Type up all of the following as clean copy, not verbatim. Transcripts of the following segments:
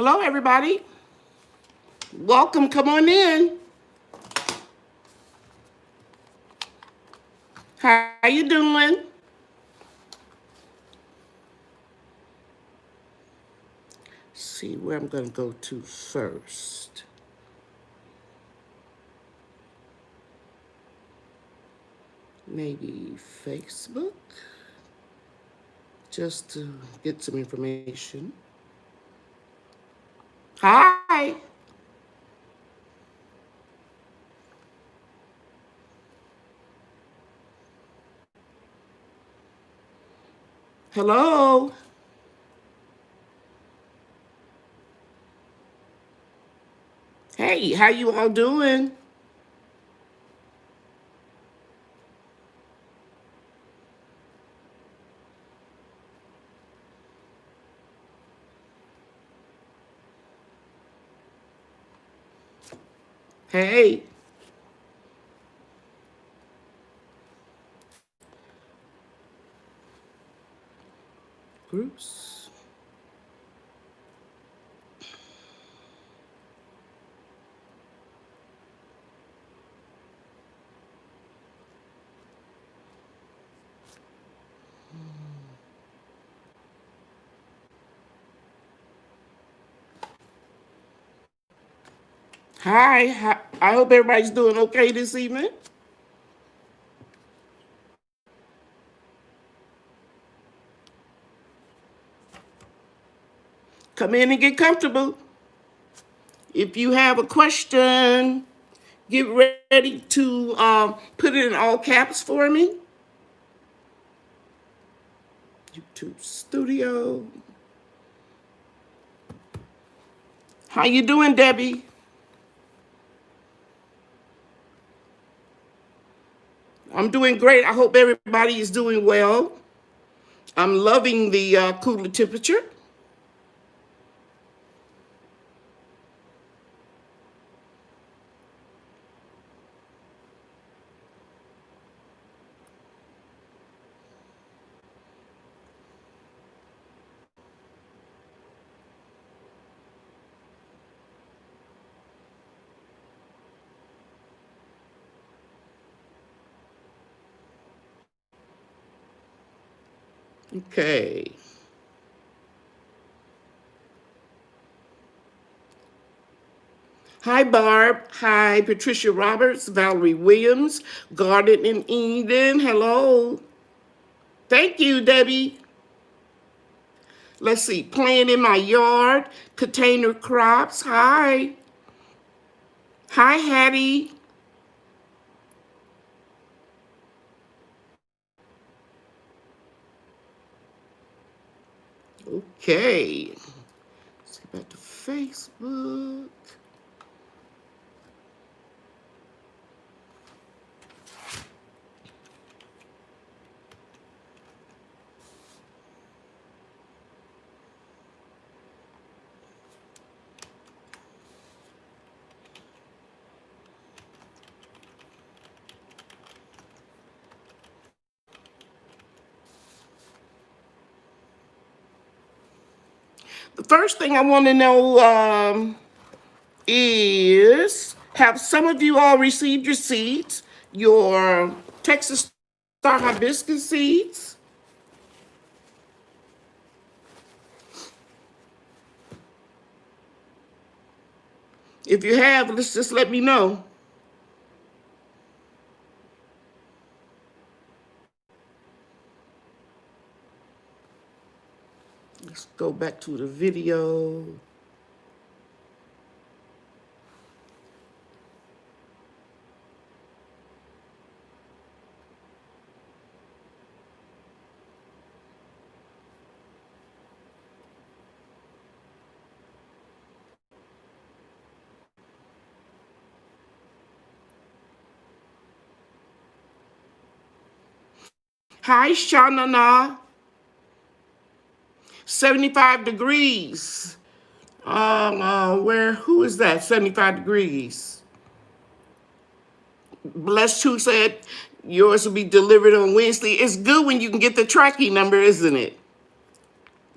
Hello, everybody. Welcome. Come on in. How you doing? See where I'm going to go to first. Maybe Facebook, just to get some information. Hi. Hello. Hey, how you all doing? Hey. Groups. Hi. I hope everybody's doing okay this evening. Come in and get comfortable. If you have a question, get ready to put it in all caps for me. YouTube Studio. How you doing, Debbie? I'm doing great. I hope everybody is doing well. I'm loving the cooler temperature. Okay. Hi, Barb. Hi, Patricia Roberts, Valerie Williams, Garden in Eden. Hello. Thank you, Debbie. Let's see. Playing in my yard, container crops. Hi. Hi, Hattie. Okay. Let's get back to Facebook. The first thing I want to know is, have some of you all received your seeds, your Texas Star Hibiscus seeds? If you have, let's just let me know. Let's go back to the video. Hi, Shanana. 75 degrees. Who is that? 75 degrees. Bless Two said yours will be delivered on Wednesday. It's good when you can get the tracking number, isn't it?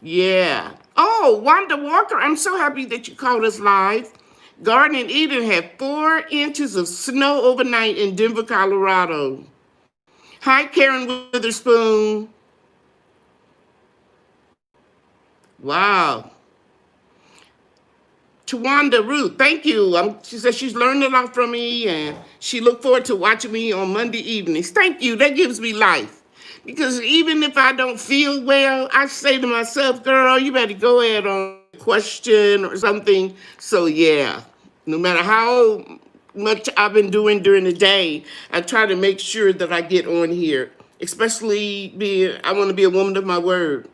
Yeah. Oh, Wanda Walker, I'm so happy that you called us live. Garden and Eden had 4 inches of snow overnight in Denver, Colorado. Hi, Karen Witherspoon. Wow. Tawanda Ruth, thank you. She said she's learned a lot from me and she looked forward to watching me on Monday evenings. Thank you. That gives me life. Because even if I don't feel well, I say to myself, girl, you better go ahead on a question or something. So yeah, no matter how much I've been doing during the day, I try to make sure that I get on here. Especially I want to be a woman of my word.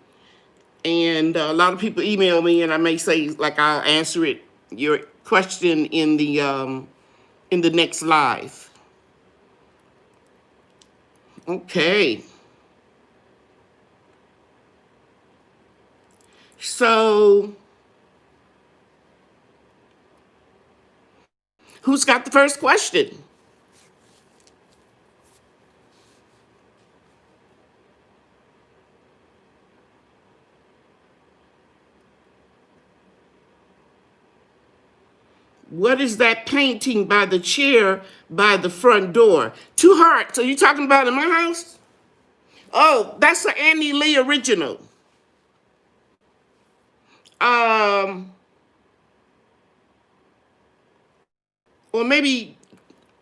And a lot of people email me, and I may say, like, I'll answer your question in the next live. Okay. So, who's got the first question? What is that painting by the chair by the front door? 2 hearts. Are you talking about in my house? Oh, that's an Annie Lee original. Um, or maybe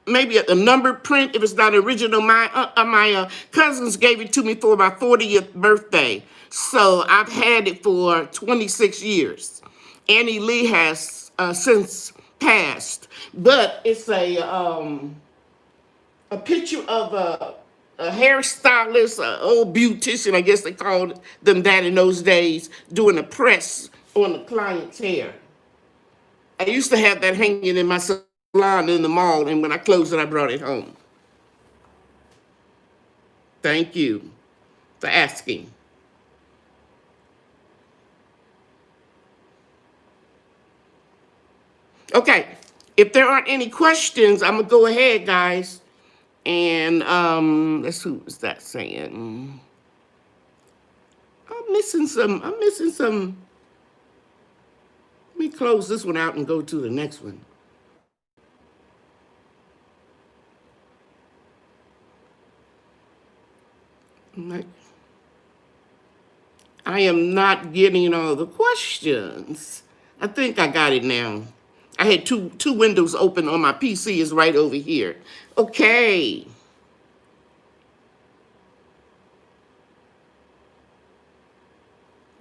a number print if it's not original. My cousins gave it to me for my 40th birthday, so I've had it for 26 years. Annie Lee has since passed, but it's a picture of a hairstylist, an old beautician, I guess they called them that in those days, doing a press on the client's hair. I used to have that hanging in my salon in the mall, and when I closed it, I brought it home. Thank you for asking. Okay, if there aren't any questions, I'm gonna go ahead, guys. And let's see, what was that saying? I'm missing some. Let me close this one out and go to the next one. I am not getting all the questions. I think I got it now. I had two windows open on my PC. Is right over here. Okay.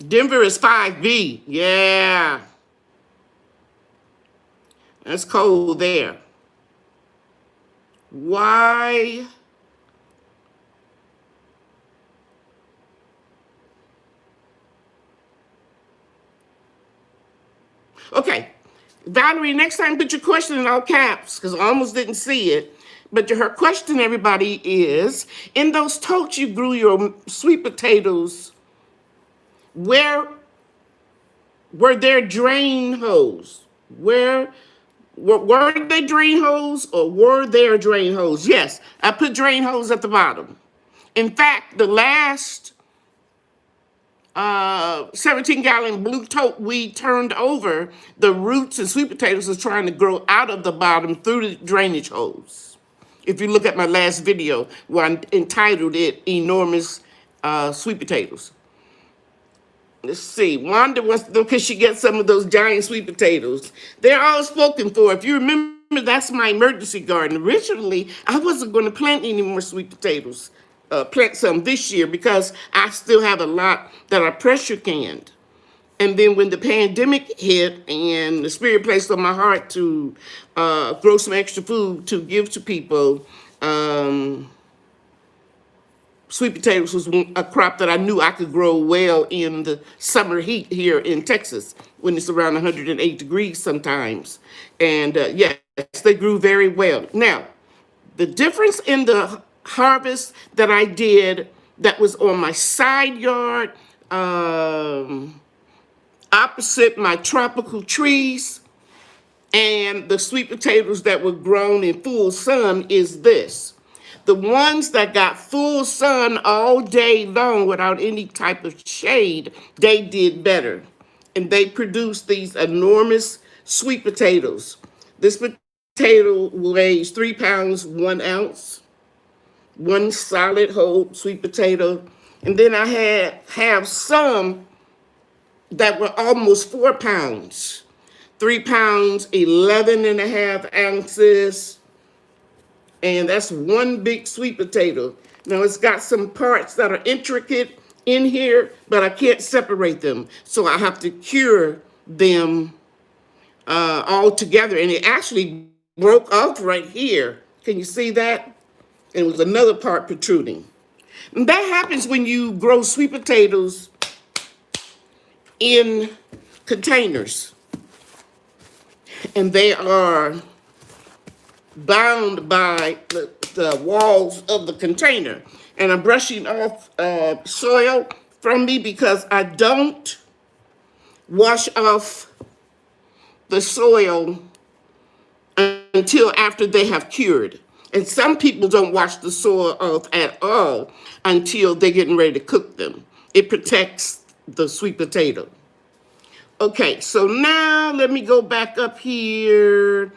Denver is 5B. Yeah. That's cold there. Why? Okay. Valerie, next time put your question in all caps because I almost didn't see it. But her question, everybody, is in those totes you grew your sweet potatoes, where were there drain holes? Were they drain holes or were there drain holes? Yes, I put drain holes at the bottom. In fact, the last 17-gallon blue tote we turned over, the roots and sweet potatoes was trying to grow out of the bottom through the drainage holes. If you look at my last video where I entitled it Enormous Sweet Potatoes. Let's see. Wanda wants to know, can she get some of those giant sweet potatoes? They're all spoken for. If you remember, that's my emergency garden. Originally, I wasn't going to plant any more sweet potatoes. Plant some this year because I still have a lot that are pressure canned. And then when the pandemic hit and the Spirit placed on my heart to grow some extra food to give to people, sweet potatoes was a crop that I knew I could grow well in the summer heat here in Texas when it's around 108 degrees sometimes. And yes, they grew very well. Now, the difference in the harvest that I did that was on my side yard, opposite my tropical trees, and the sweet potatoes that were grown in full sun is this. The ones that got full sun all day long without any type of shade, they did better. and they produce these enormous sweet potatoes. This potato weighs 3 pounds, 1 ounce, one solid whole sweet potato. And then I have some that were almost 4 pounds, 3 pounds, 11 and a half ounces. And that's one big sweet potato. Now it's got some parts that are intricate in here, but I can't separate them. So I have to cure them all together. And it actually broke off right here. Can you see that? And it was another part protruding. And that happens when you grow sweet potatoes in containers. And they are bound by the walls of the container. And I'm brushing off soil from me because I don't wash off the soil until after they have cured. And some people don't wash the soil off at all until they're getting ready to cook them. It protects the sweet potato. Okay, so now let me go back up here.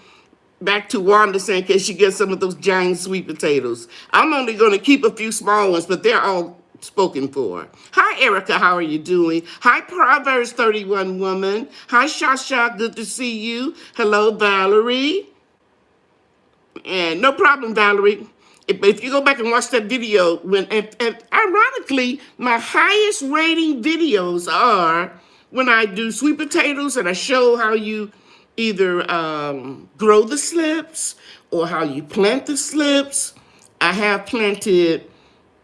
Back to Wanda saying, can she get some of those giant sweet potatoes? I'm only going to keep a few small ones, but they're all spoken for. Hi, Erica. How are you doing? Hi, Proverbs 31 woman. Hi, Shasha. Good to see you. Hello, Valerie. And no problem, Valerie. If you go back and watch that video, and ironically, my highest rating videos are when I do sweet potatoes and I show how you either grow the slips or how you plant the slips. I have planted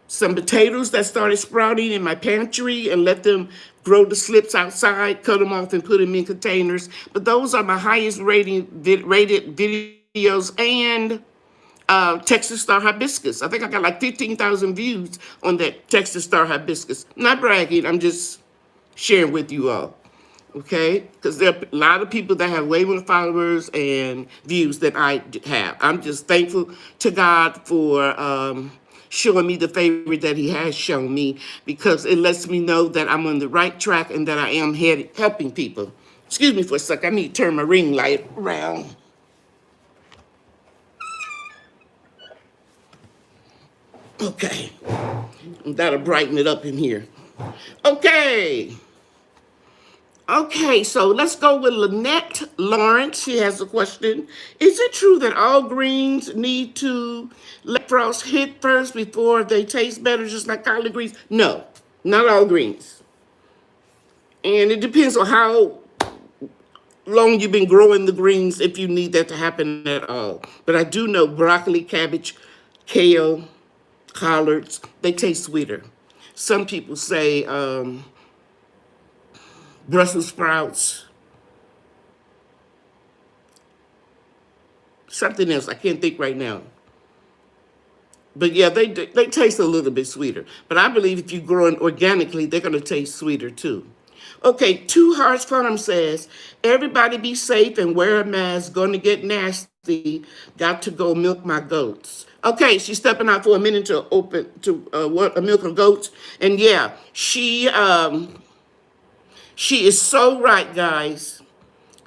some potatoes that started sprouting in my pantry and let them grow the slips outside, cut them off and put them in containers. But those are my highest rated videos. And Texas Star Hibiscus. I think I got like 15,000 views on that Texas Star Hibiscus. Not bragging, I'm just sharing with you all. Okay, because there are a lot of people that have way more followers and views than I have. I'm just thankful to God for showing me the favor that he has shown me, because it lets me know that I'm on the right track and that I am helping people. Excuse me for a sec, I need to turn my ring light around. Okay, that'll brighten it up in here. Okay, so let's go with Lynette Lawrence. She has a question. Is it true that all greens need to let frost hit first before they taste better, just like collard greens? No, not all greens. And it depends on how long you've been growing the greens, if you need that to happen at all. But I do know broccoli, cabbage, kale, collards, they taste sweeter. Some people say Brussels sprouts, something else, I can't think right now. But yeah, they taste a little bit sweeter. But I believe if you grow it organically, they're going to taste sweeter too. Okay, Two Hearts Farm says, everybody be safe and wear a mask. Going to get nasty. Got to go milk my goats. Okay, she's stepping out for a minute to milk her goats. And yeah, she is so right, guys.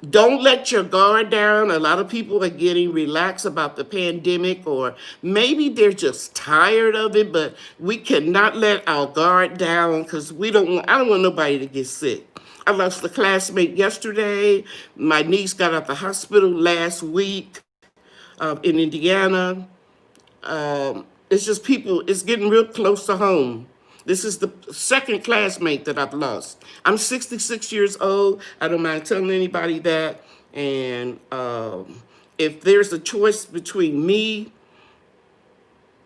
Don't let your guard down. A lot of people are getting relaxed about the pandemic, or maybe they're just tired of it, but we cannot let our guard down, because I don't want nobody to get sick. I lost a classmate yesterday. My niece got out of the hospital last week in Indiana. It's just people, it's getting real close to home. This is the second classmate that I've lost. I'm 66 years old. I don't mind telling anybody that. And if there's a choice between me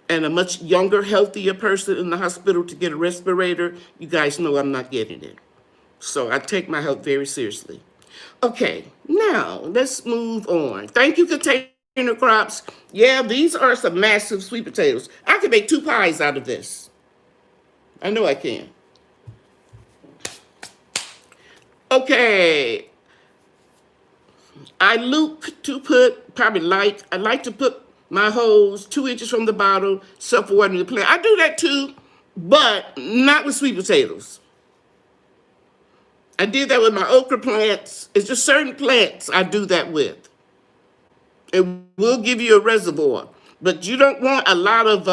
and a much younger, healthier person in the hospital to get a respirator, you guys know I'm not getting it. So I take my health very seriously. Okay, now let's move on. Thank you, Container Crops. Yeah, these are some massive sweet potatoes. I could make 2 pies out of this. I know I can. Okay. I like to put my hose 2 inches from the bottom, self-watering the plant. I do that too, but not with sweet potatoes. I did that with my okra plants. It's just certain plants I do that with. It will give you a reservoir, but you don't want a lot of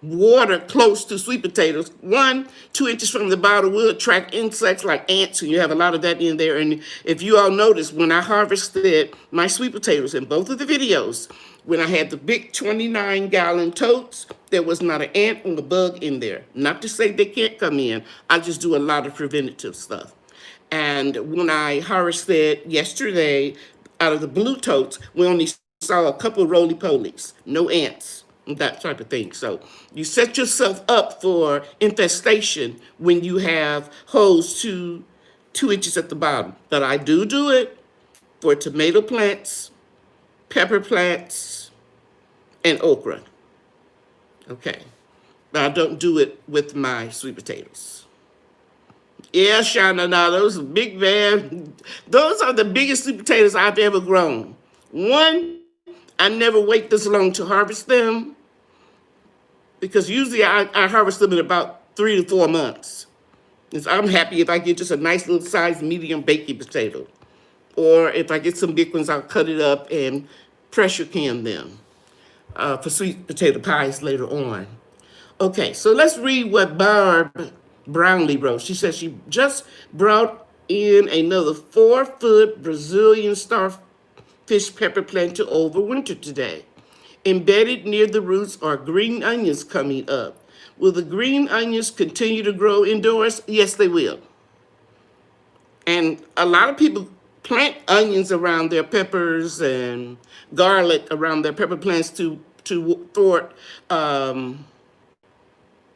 water close to sweet potatoes. 1, 2 inches from the bottom will attract insects like ants, and you have a lot of that in there. And if you all notice, when I harvested my sweet potatoes in both of the videos, when I had the big 29-gallon totes, there was not an ant or a bug in there. Not to say they can't come in. I just do a lot of preventative stuff. And when I harvested yesterday out of the blue totes, we only saw a couple of roly-polies, no ants, that type of thing. So you set yourself up for infestation when you have holes 2 inches at the bottom. But I do it for tomato plants, pepper plants, and okra. Okay. But I don't do it with my sweet potatoes. Yeah, Shana, now those are big, man. Those are the biggest sweet potatoes I've ever grown. One, I never wait this long to harvest them because usually I harvest them in about 3 to 4 months. And so I'm happy if I get just a nice little size medium baking potato. Or if I get some big ones, I'll cut it up and pressure can them for sweet potato pies later on. Okay, so let's read what Barb Brownlee wrote. She says she just brought in another 4-foot Brazilian starfish pepper plant to overwinter today. Embedded near the roots are green onions coming up. Will the green onions continue to grow indoors? Yes, they will. And a lot of people plant onions around their peppers and garlic around their pepper plants to thwart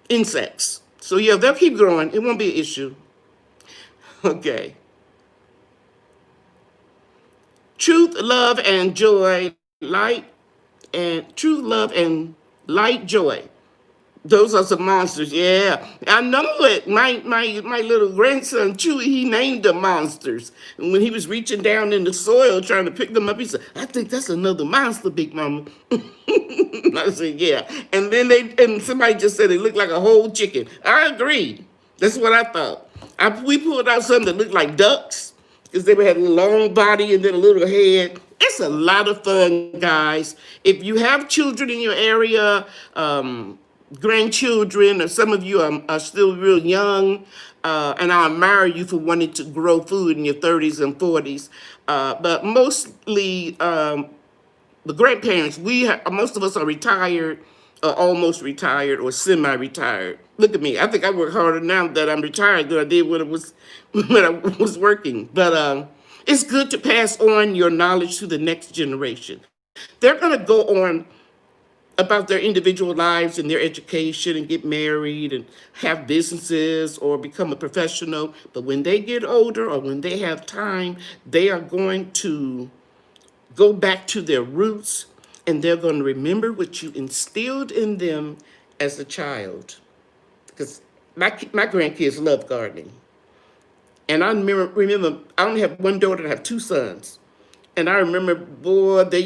insects. So yeah, they'll keep growing. It won't be an issue. Okay. Truth, love, and joy, truth, love, and light joy. Those are some monsters, yeah. I know it. My little grandson, Chewy, he named them monsters. And when he was reaching down in the soil trying to pick them up, he said, I think that's another monster, Big Mama. I said, yeah. And then somebody just said it looked like a whole chicken. I agree. That's what I thought. We pulled out something that looked like ducks because they had a long body and then a little head. It's a lot of fun, guys. If you have children in your area, grandchildren, or some of you are still real young, and I admire you for wanting to grow food in your 30s and 40s. But mostly, the grandparents, most of us are retired, almost retired, or semi-retired. Look at me. I think I work harder now that I'm retired than I did when I was working. But it's good to pass on your knowledge to the next generation. They're going to go on about their individual lives and their education and get married and have businesses or become a professional. But when they get older or when they have time, they are going to go back to their roots and they're going to remember what you instilled in them as a child. Because my grandkids love gardening. And I remember, I only have one daughter, I have 2 sons. And I remember, boy, they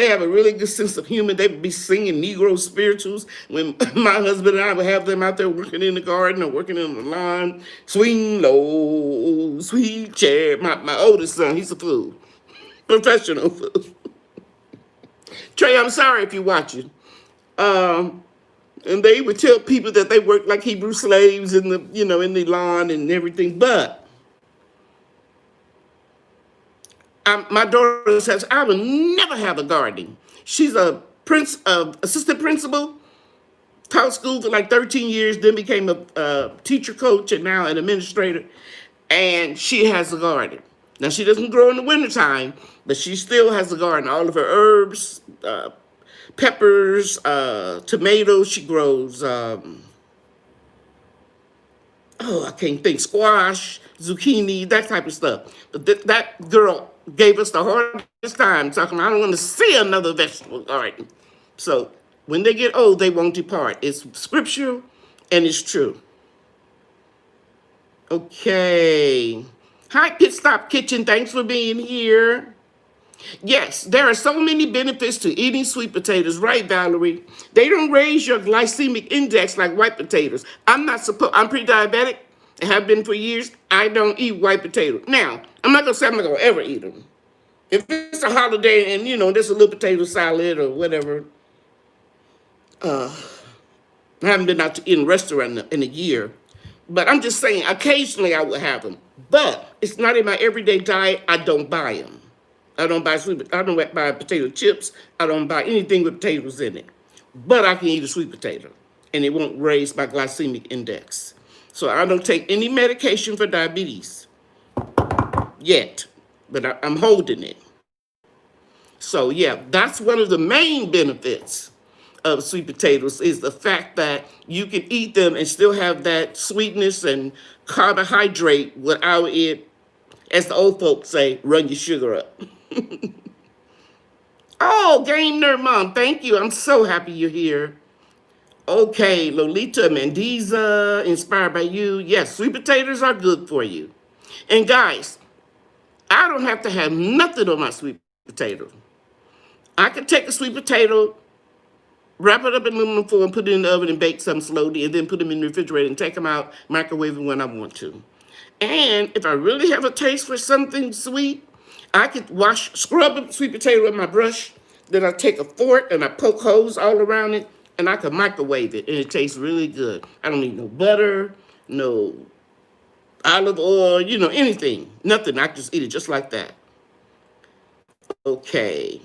have a really good sense of humor. They would be singing Negro spirituals when my husband and I would have them out there working in the garden or working in the lawn. Swing low, sweet chair. My oldest son, he's a fool. Professional fool. Trey, I'm sorry if you're watching. And they would tell people that they worked like Hebrew slaves in the lawn and everything. But my daughter says, I will never have a garden. She's a assistant principal, taught school for like 13 years, then became a teacher coach and now an administrator. And she has a garden. Now, she doesn't grow in the wintertime, but she still has a garden. All of her herbs, peppers, tomatoes. She grows, I can't think, squash, zucchini, that type of stuff. But that girl gave us the hardest time talking about, I don't want to see another vegetable garden. So when they get old, they won't depart. It's scriptural and it's true. Okay. Hi, Pit Stop Kitchen. Thanks for being here. Yes, there are so many benefits to eating sweet potatoes, right, Valerie? They don't raise your glycemic index like white potatoes. I'm pre-diabetic, and have been for years, I don't eat white potato. Now, I'm not going to say I'm not going to ever eat them. If it's a holiday and, there's a little potato salad or whatever, I haven't been out to eat in a restaurant in a year. But I'm just saying, occasionally I would have them. But it's not in my everyday diet. I don't buy them. I don't buy potato chips. I don't buy anything with potatoes in it. But I can eat a sweet potato, and it won't raise my glycemic index. So I don't take any medication for diabetes yet, but I'm holding it. So yeah, that's one of the main benefits of sweet potatoes is the fact that you can eat them and still have that sweetness and carbohydrate without it, as the old folks say, run your sugar up. Oh, Game Nerd Mom, thank you. I'm so happy you're here. Okay, Lolita Mendiza, inspired by you. Yes, sweet potatoes are good for you. And guys, I don't have to have nothing on my sweet potato. I can take a sweet potato, wrap it up in aluminum foil, and put it in the oven and bake some slowly, and then put them in the refrigerator and take them out, microwave them when I want to. And if I really have a taste for something sweet, I could scrub a sweet potato with my brush, then I take a fork and I poke holes all around it, and I can microwave it, and it tastes really good. I don't need no butter, no olive oil, anything. Nothing. I just eat it just like that. Okay.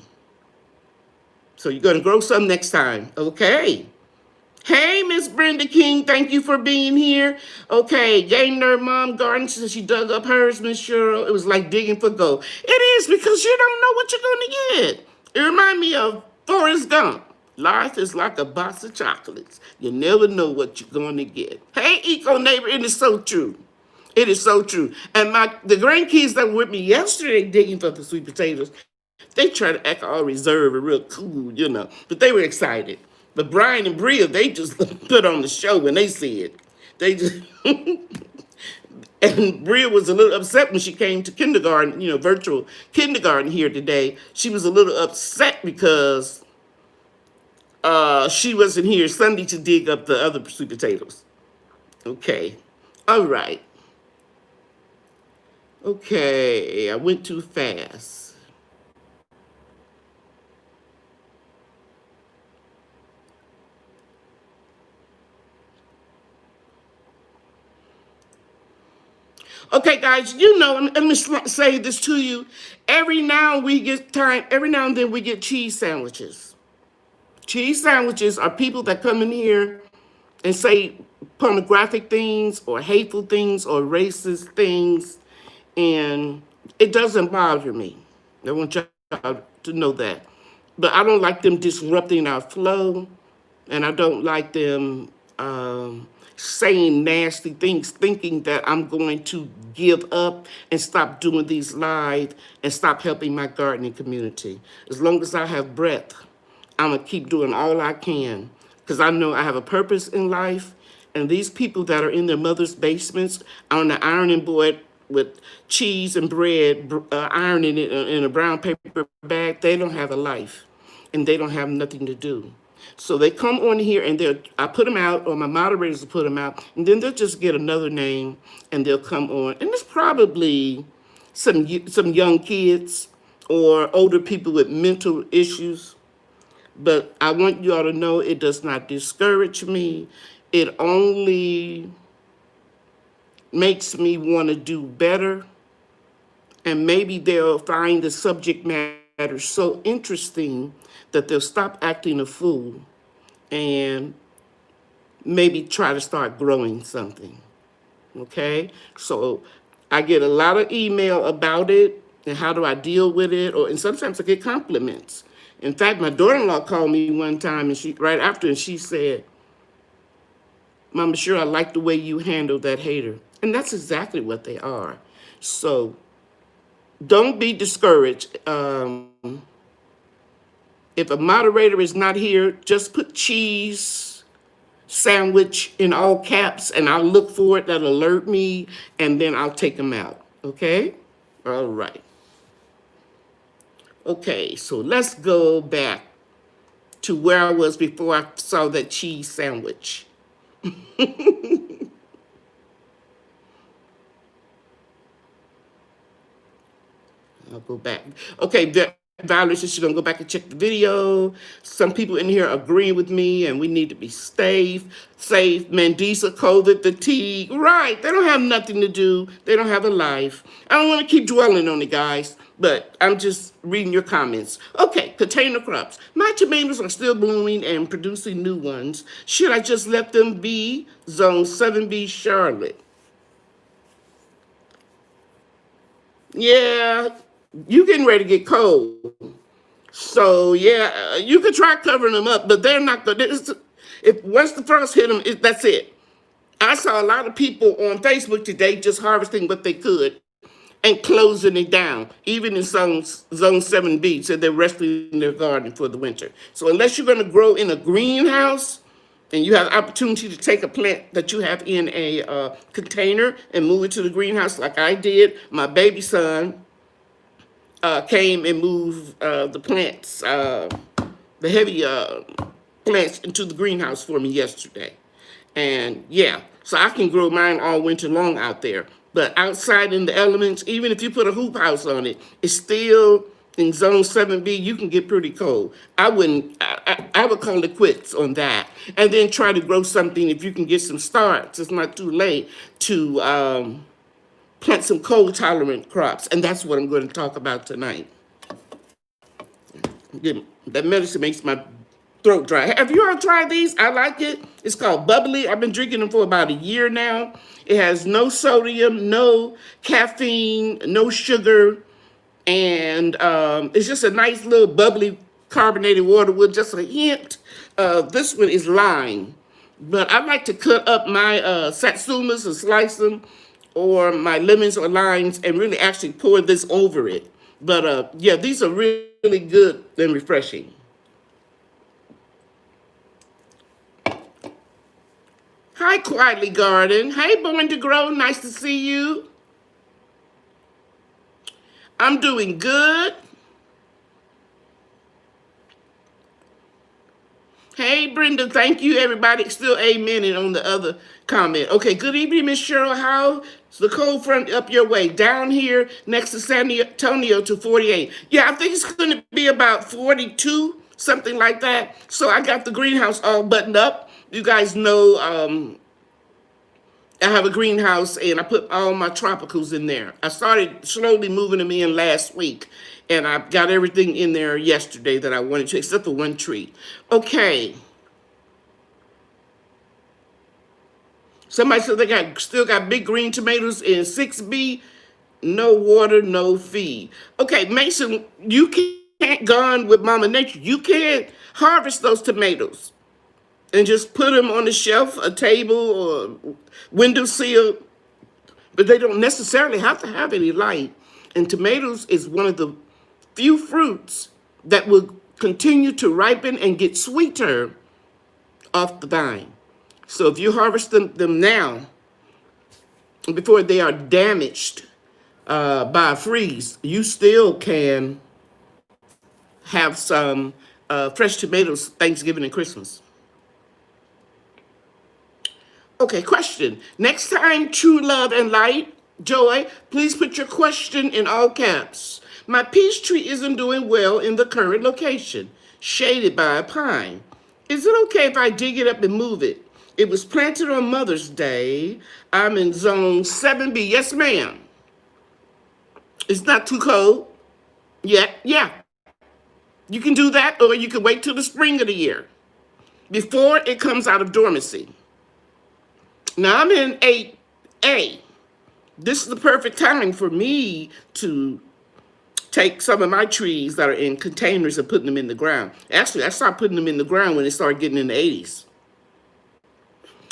So you're going to grow some next time. Okay. Hey, Miss Brenda King, thank you for being here. Okay, Game Nerd Mom Garden says she dug up hers, Miss Cheryl. It was like digging for gold. It is, because you don't know what you're going to get. It reminds me of Forrest Gump. Life is like a box of chocolates. You never know what you're going to get. Hey, Eco Neighbor, it is so true. It is so true. And the grandkids that were with me yesterday digging for the sweet potatoes, they try to act all reserved and real cool, but they were excited. But Brian and Bria, they just put on the show when they see it. They just, and Bria was a little upset when she came to kindergarten, virtual kindergarten here today. She was a little upset because she wasn't here Sunday to dig up the other sweet potatoes. Okay, all right. Okay, I went too fast. Okay, guys, let me say this to you. Every now and then we get cheese sandwiches. Cheese sandwiches are people that come in here and say pornographic things or hateful things or racist things, and it doesn't bother me. I want y'all to know that. But I don't like them disrupting our flow, and I don't like them saying nasty things, thinking that I'm going to give up and stop doing these live and stop helping my gardening community. As long as I have breath, I'm going to keep doing all I can, because I know I have a purpose in life. And these people that are in their mother's basements on the ironing board with cheese and bread, ironing it in a brown paper bag, they don't have a life, and they don't have nothing to do. So they come on here, and I put them out, or my moderators will put them out, and then they'll just get another name, and they'll come on. And it's probably some young kids or older people with mental issues. But I want you all to know it does not discourage me. It only makes me want to do better. And maybe they'll find the subject matter so interesting that they'll stop acting a fool and maybe try to start growing something. Okay? So I get a lot of email about it and how do I deal with it, and sometimes I get compliments. In fact, my daughter-in-law called me one time, and right after, and she said, "Mama, sure, I like the way you handle that hater." And that's exactly what they are. So don't be discouraged. If a moderator is not here, just put cheese sandwich in all caps, and I'll look for it. That'll alert me, and then I'll take them out. Okay? All right. Okay, so let's go back to where I was before I saw that cheese sandwich. I'll go back. Okay, Valerie says she's gonna go back and check the video. Some people in here agreeing with me, and we need to be safe. Safe. Mandisa, COVID, fatigue. Right. They don't have nothing to do. They don't have a life. I don't want to keep dwelling on it, guys, but I'm just reading your comments. Okay, container crops. My tomatoes are still blooming and producing new ones. Should I just let them be? Zone 7B, Charlotte. Yeah, you getting ready to get cold. So yeah, you could try covering them up, but they're not going to. If once the frost hit them, that's it. I saw a lot of people on Facebook today just harvesting what they could and closing it down. Even in zone 7B, said they're resting their garden for the winter. So unless you're going to grow in a greenhouse and you have the opportunity to take a plant that you have in a container and move it to the greenhouse like I did, my baby son came and moved the plants, the heavy plants into the greenhouse for me yesterday. And yeah, so I can grow mine all winter long out there. But outside in the elements, even if you put a hoop house on it, it's still in zone 7B, you can get pretty cold. I would call it quits on that. And then try to grow something if you can get some starts. It's not too late to plant some cold tolerant crops. And that's what I'm going to talk about tonight. That medicine makes my throat dry. Have you all tried these? I like it. It's called Bubbly. I've been drinking them for about a year now. It has no sodium, no caffeine, no sugar, and it's just a nice little bubbly carbonated water with just a hint. This one is lime, but I like to cut up my Satsumas and slice them, or my lemons or limes, and really actually pour this over it. But yeah, these are really good and refreshing. Hi, Quietly Garden. Hey, Born to Grow. Nice to see you. I'm doing good. Hey, Brenda. Thank you, everybody. Still amening on the other comment. Okay, good evening, Miss Cheryl. How's the cold front up your way? Down here next to San Antonio to 48. Yeah, I think it's going to be about 42, something like that. So I got the greenhouse all buttoned up. You guys know I have a greenhouse and I put all my tropicals in there. I started slowly moving them in last week, and I got everything in there yesterday that I wanted to, except for one tree. Okay. Somebody said they still got big green tomatoes in 6B. No water, no feed. Okay, Mason, you can't go on with Mama Nature. You can't harvest those tomatoes and just put them on the shelf, a table, or windowsill. But they don't necessarily have to have any light. And tomatoes is one of the few fruits that will continue to ripen and get sweeter off the vine. So if you harvest them now, before they are damaged by a freeze, you still can have some fresh tomatoes Thanksgiving and Christmas. Okay, question. Next time, true love and light, joy, please put your question in all caps. My peach tree isn't doing well in the current location, shaded by a pine. Is it okay if I dig it up and move it? It was planted on Mother's Day. I'm in zone 7B. Yes, ma'am. It's not too cold yet. Yeah. You can do that, or you can wait till the spring of the year before it comes out of dormancy. Now I'm in 8A. This is the perfect time for me to take some of my trees that are in containers and put them in the ground. Actually, I started putting them in the ground when it started getting in the 80s.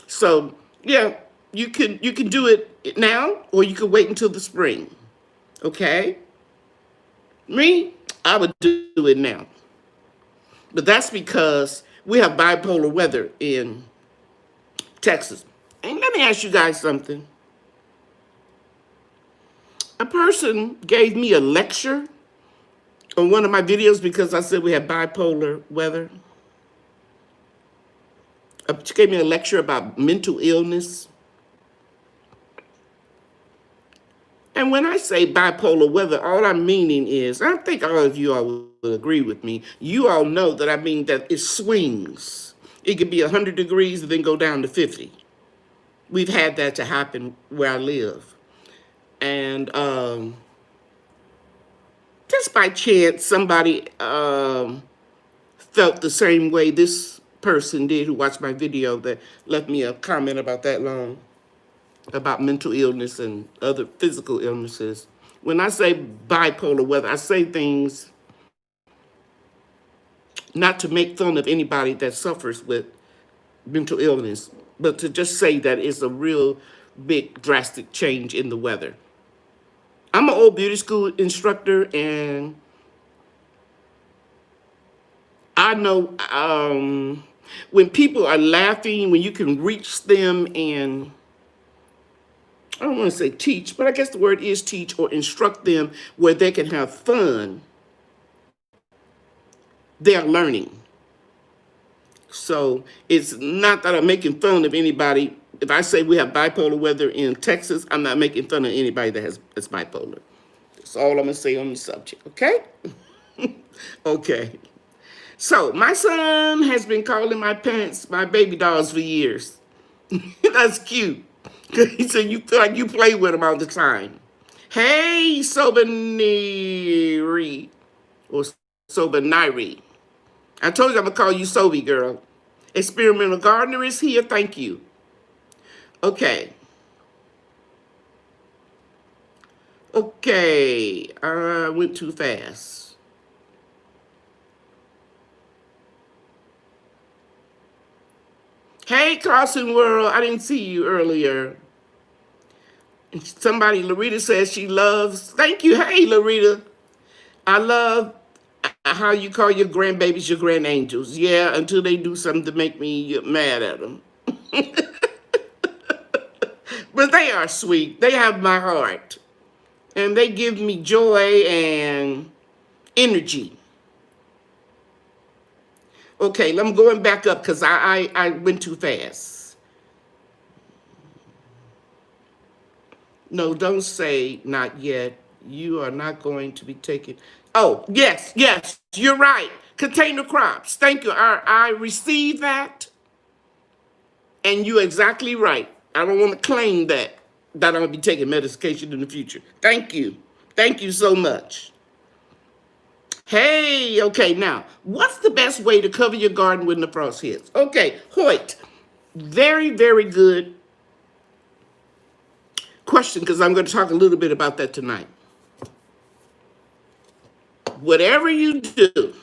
So yeah, you can do it now, or you can wait until the spring. Okay? Me, I would do it now. But that's because we have bipolar weather in Texas. And let me ask you guys something. A person gave me a lecture on one of my videos because I said we have bipolar weather. She gave me a lecture about mental illness. And when I say bipolar weather, all I'm meaning is, I think all of you all will agree with me. You all know that I mean that it swings. It could be 100 degrees and then go down to 50. We've had that to happen where I live. And just by chance, somebody felt the same way this person did who watched my video that left me a comment about that long, about mental illness and other physical illnesses. When I say bipolar weather, I say things not to make fun of anybody that suffers with mental illness, but to just say that it's a real big drastic change in the weather. I'm an old beauty school instructor, and I know when people are laughing, when you can reach them and, I don't want to say teach, but I guess the word is teach, or instruct them where they can have fun, they are learning. So it's not that I'm making fun of anybody. If I say we have bipolar weather in Texas, I'm not making fun of anybody that's bipolar. That's all I'm going to say on the subject, okay? Okay. So my son has been calling my pants my baby dolls for years. That's cute. He said you feel like you play with them all the time. Hey, Sobaniri, or Sobaniri. I told you I'm going to call you Sobi, girl. Experimental Gardener is here. Thank you. Okay. Okay. I went too fast. Hey, Carson World. I didn't see you earlier. Somebody, Larita says she loves. Thank you. Hey, Larita. I love how you call your grandbabies your grand angels. Yeah, until they do something to make me mad at them. But they are sweet. They have my heart. And they give me joy and energy. Okay, I'm going back up because I went too fast. No, don't say not yet. You are not going to be taken. Oh, yes, you're right. Container crops. Thank you. I received that. And you're exactly right. I don't want to claim that I'm going to be taking medication in the future. Thank you. Thank you so much. Hey, okay, now, what's the best way to cover your garden when the frost hits? Okay, Hoyt, very, very good question, because I'm going to talk a little bit about that tonight. Whatever you do,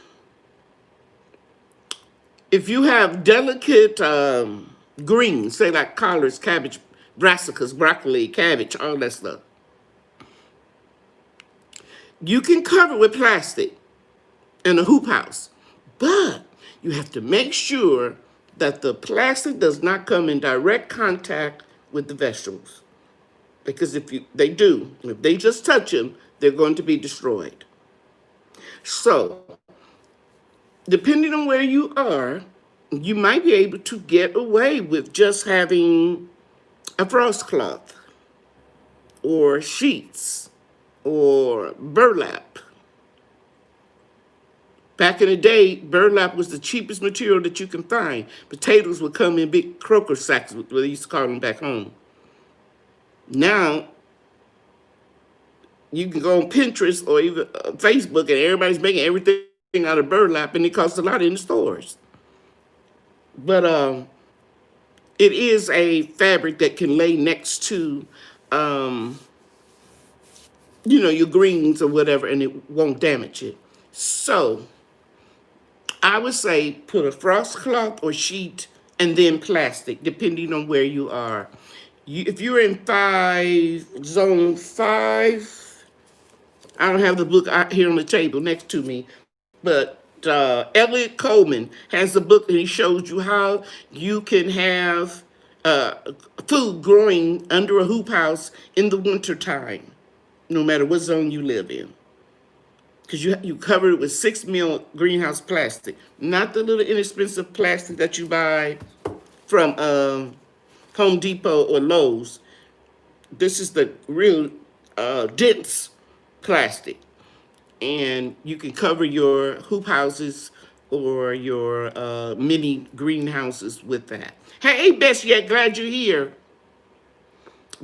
if you have delicate greens, say like collards, cabbage, brassicas, broccoli, cabbage, all that stuff, you can cover it with plastic in a hoop house, but you have to make sure that the plastic does not come in direct contact with the vegetables, because if they just touch them, they're going to be destroyed. So, depending on where you are, you might be able to get away with just having a frost cloth or sheets or burlap. Back in the day, burlap was the cheapest material that you can find. Potatoes would come in big croaker sacks, what they used to call them back home. Now, you can go on Pinterest or even Facebook, and everybody's making everything out of burlap, and it costs a lot in the stores. But it is a fabric that can lay next to, your greens or whatever, and it won't damage it. So I would say put a frost cloth or sheet and then plastic, depending on where you are. If you're in zone 5, I don't have the book out here on the table next to me, but Elliot Coleman has a book, and he shows you how you can have food growing under a hoop house in the wintertime, no matter what zone you live in. Because you cover it with 6 mil greenhouse plastic, not the little inexpensive plastic that you buy from Home Depot or Lowe's. This is the real dense plastic. And you can cover your hoop houses or your mini greenhouses with that. Hey, Best Yet, glad you're here.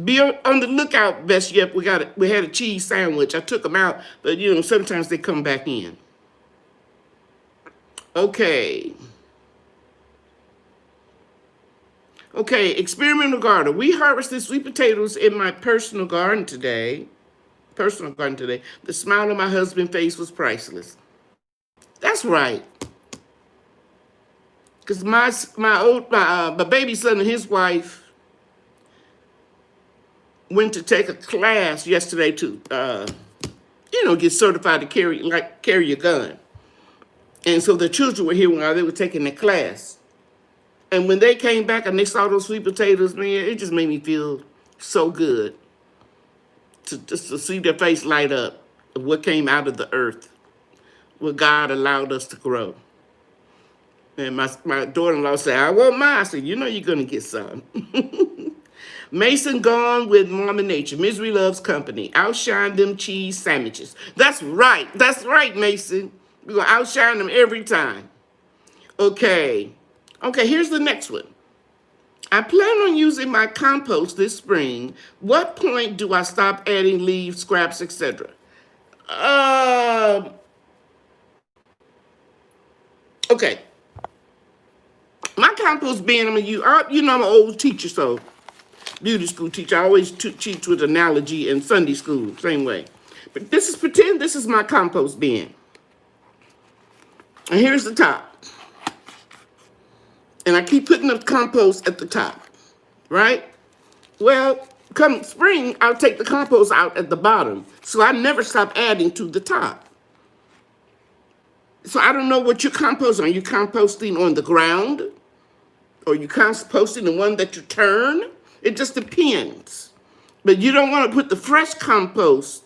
Be on the lookout, Best Yet. We had a cheese sandwich. I took them out, but sometimes they come back in. Okay. Okay, experimental garden. We harvested sweet potatoes in my personal garden today. The smile on my husband's face was priceless. That's right. Because my baby son and his wife went to take a class yesterday to get certified to carry a gun. And so the children were here while they were taking the class. And when they came back and they saw those sweet potatoes, man, it just made me feel so good to see their face light up of what came out of the earth, what God allowed us to grow. And my daughter-in-law said, I want mine. I said, you're going to get some. Mason gone with Mama Nature. Misery loves company. Outshine them cheese sandwiches. That's right, Mason. We're going to outshine them every time. Okay, here's the next one. I plan on using my compost this spring. What point do I stop adding leaves, scraps, etc.? Okay. My compost bin, I'm an old teacher, so beauty school teacher. I always teach with analogy in Sunday school, same way. But pretend this is my compost bin. And here's the top. And I keep putting the compost at the top, right? Well, come spring, I'll take the compost out at the bottom. So I never stop adding to the top. So I don't know what you're composting. Are you composting on the ground? Or are you composting the one that you turn? It just depends. But you don't want to put the fresh compost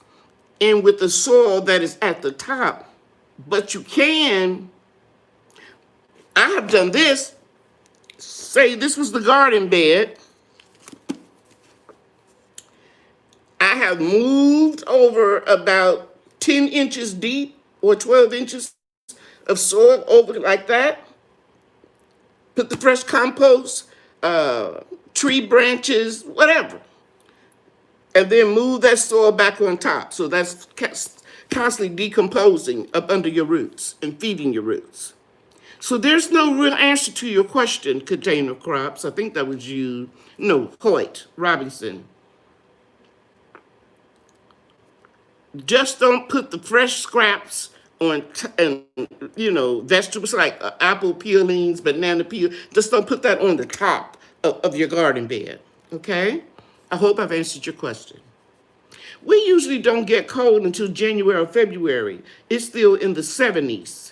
in with the soil that is at the top. But you can. I have done this. Say this was the garden bed. I have moved over about 10 inches deep or 12 inches of soil over like that. Put the fresh compost, tree branches, whatever. And then move that soil back on top. So that's constantly decomposing up under your roots and feeding your roots. So there's no real answer to your question, container crops. I think that was you. No, Hoyt Robinson. Just don't put the fresh scraps on, vegetables like apple peelings, banana peel. Just don't put that on the top of your garden bed, okay? I hope I've answered your question. We usually don't get cold until January or February. It's still in the 70s.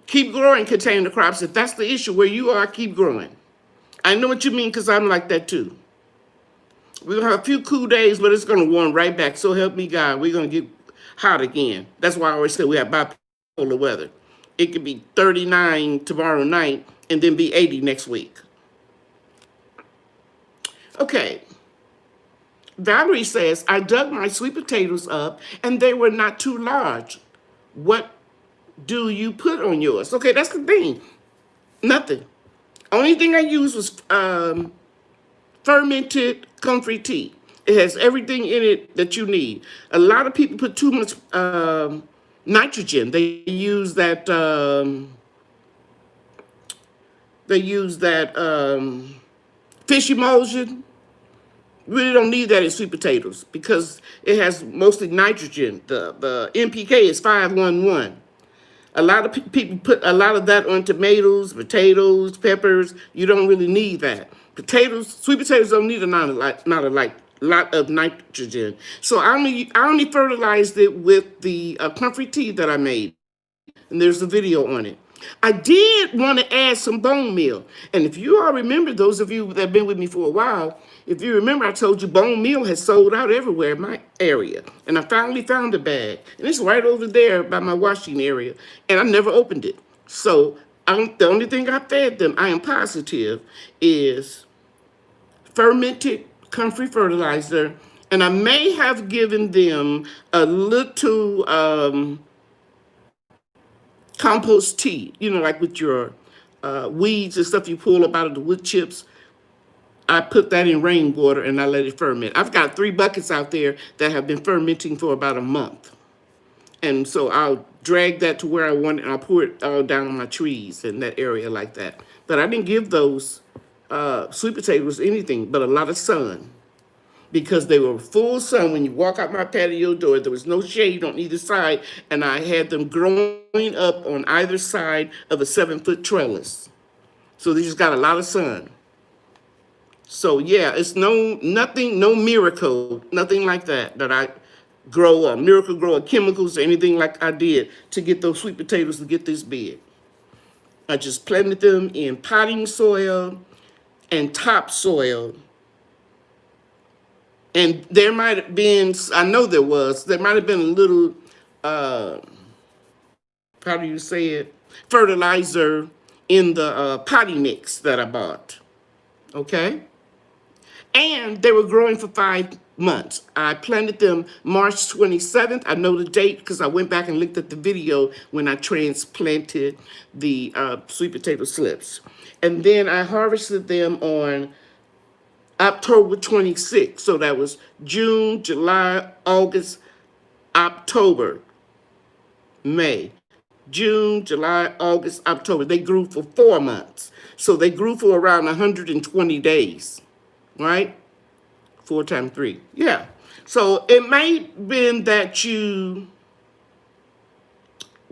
Keep growing container crops. If that's the issue where you are, keep growing. I know what you mean because I'm like that too. We're going to have a few cool days, but it's going to warm right back. So help me God. We're going to get hot again. That's why I always say we have bipolar weather. It could be 39 tomorrow night and then be 80 next week. Okay. Valerie says, I dug my sweet potatoes up and they were not too large. What do you put on yours? Okay, that's the thing. Nothing. Only thing I used was fermented comfrey tea. It has everything in it that you need. A lot of people put too much nitrogen. They use that fish emulsion. Really don't need that in sweet potatoes because it has mostly nitrogen. The NPK is 511. A lot of people put a lot of that on tomatoes, potatoes, peppers. You don't really need that. Sweet potatoes don't need not a lot of nitrogen. So I only fertilized it with the comfrey tea that I made. And there's a video on it. I did want to add some bone meal. And if you all remember, those of you that have been with me for a while, if you remember, I told you bone meal has sold out everywhere in my area. And I finally found a bag. And it's right over there by my washing area. And I never opened it. So the only thing I fed them, I am positive, is fermented comfrey fertilizer And I may have given them a little compost tea, like with your weeds and stuff you pull up out of the wood chips. I put that in rainwater and I let it ferment. I've got 3 buckets out there that have been fermenting for about a month. And so I'll drag that to where I want it and I'll pour it down on my trees in that area like that. But I didn't give those sweet potatoes anything but a lot of sun, because they were full sun. When you walk out my patio door, there was no shade on either side, and I had them growing up on either side of a 7-foot trellis. So they just got a lot of sun. So yeah, it's no miracle, nothing like that I grow a miracle grow of chemicals or anything like I did to get those sweet potatoes to get this big. I just planted them in potting soil and topsoil. And there might have been, I know there might have been a little, how do you say it? Fertilizer in the potting mix that I bought. Okay? And they were growing for 5 months. I planted them March 27th. I know the date because I went back and looked at the video when I transplanted the sweet potato slips. And then I harvested them on October 26th. So that was June, July, August, October, May. June, July, August, October. They grew for 4 months. So they grew for around 120 days. Right? 4 times 3. Yeah. So it may have been that you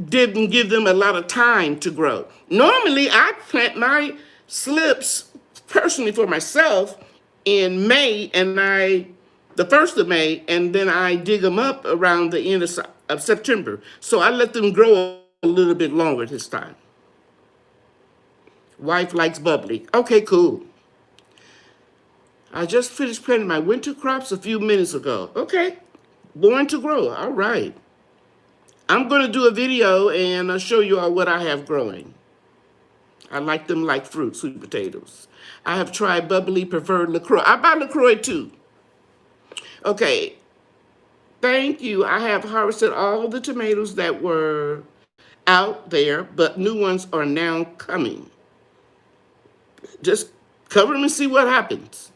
didn't give them a lot of time to grow. Normally, I plant my slips personally for myself in May, and the 1st of May, and then I dig them up around the end of September. So I let them grow a little bit longer this time. Wife likes bubbly. Okay, cool. I just finished planting my winter crops a few minutes ago. Okay, born to grow. All right. I'm going to do a video and show you all what I have growing. I like them like fruit, sweet potatoes. I have tried bubbly, preferred LaCroix. I buy LaCroix too. Okay, thank you. I have harvested all the tomatoes that were out there, but new ones are now coming. Just cover them and see what happens.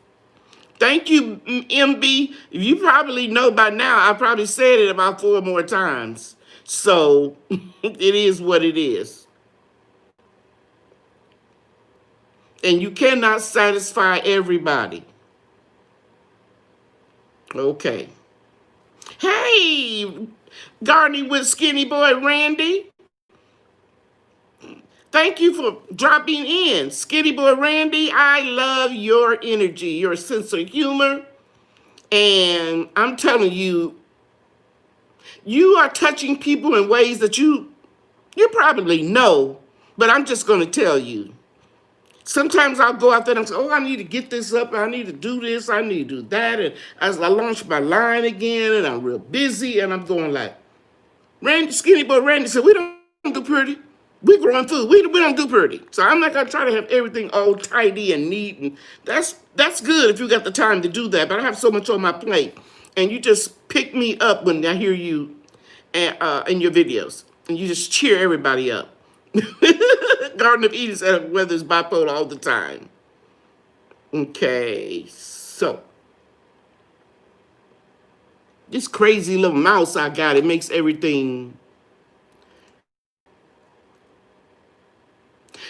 Thank you, MB. You probably know by now, I probably said it about 4 more times. So it is what it is. And you cannot satisfy everybody. Okay. Hey, gardening with Skinny Boy Randy. Thank you for dropping in. Skinny Boy Randy, I love your energy, your sense of humor. And I'm telling you, you are touching people in ways that you probably know, but I'm just going to tell you. Sometimes I'll go out there and I'm saying, I need to get this up. I need to do this. I need to do that. And as I launch my line again, and I'm real busy, and I'm going like, Randy, Skinny Boy Randy said, we don't do pretty. We growing food. We don't do pretty. So I'm not going to try to have everything all tidy and neat. And that's good if you got the time to do that. But I have so much on my plate. And you just pick me up when I hear you in your videos. And you just cheer everybody up. Garden of Eden said weather's bipolar all the time. Okay, so. This crazy little mouse I got, it makes everything.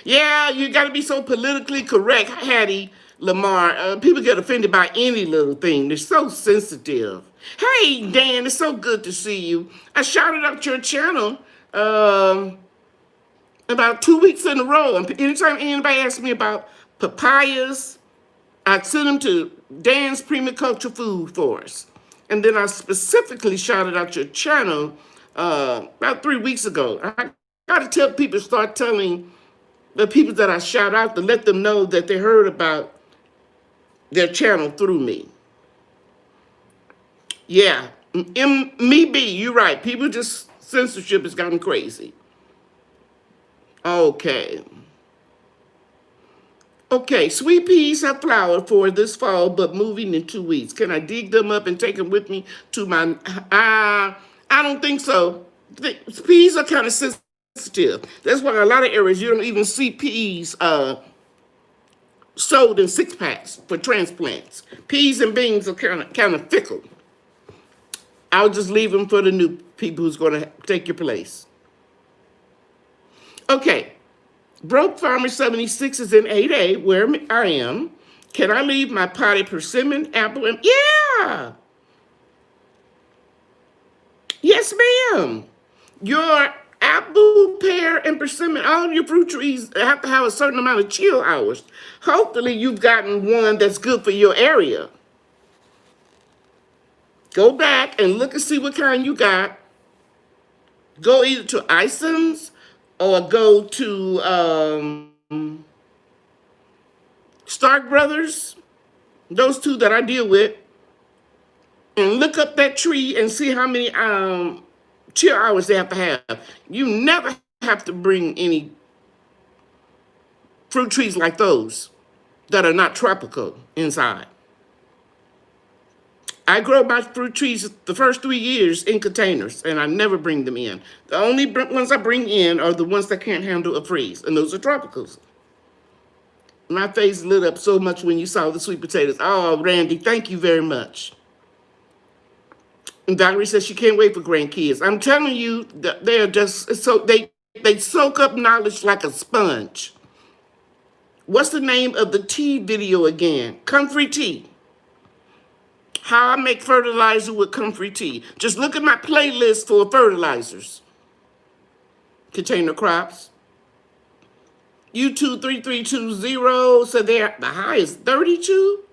Yeah, you got to be so politically correct, Hattie Lamar. People get offended by any little thing. They're so sensitive. Hey, Dan, it's so good to see you. I shouted out your channel about 2 weeks in a row. And anytime anybody asks me about papayas, I send them to Dan's Permaculture Food Forest. And then I specifically shouted out your channel about 3 weeks ago. I got to tell people, start telling the people that I shout out to let them know that they heard about their channel through me. Yeah, you're right. People just, censorship has gotten crazy. Okay. Okay, sweet peas have flowered for this fall, but moving in 2 weeks. Can I dig them up and take them with me to my? I don't think so. Peas are kind of sensitive. That's why a lot of areas you don't even see peas sold in 6 packs for transplants. Peas and beans are kind of fickle. I'll just leave them for the new people who's going to take your place. Okay. Broke Farmer 76 is in 8A, where I am. Can I leave my potted persimmon, apple, and... Yeah! Yes, ma'am. Your apple, pear, and persimmon, all of your fruit trees have to have a certain amount of chill hours. Hopefully, you've gotten one that's good for your area. Go back and look and see what kind you got. Go either to Ison's or go to Stark Brothers, those two that I deal with, and look up that tree and see how many chill hours they have to have. You never have to bring any fruit trees like those that are not tropical inside. I grow my fruit trees the first 3 years in containers, and I never bring them in. The only ones I bring in are the ones that can't handle a freeze, and those are tropicals. My face lit up so much when you saw the sweet potatoes. Oh, Randy, thank you very much. And Valerie says she can't wait for grandkids. I'm telling you, they're just so they soak up knowledge like a sponge. What's the name of the tea video again? Comfrey tea. How I make fertilizer with comfrey tea. Just look at my playlist for fertilizers. Container crops. YouTube 3320 said the high is 32,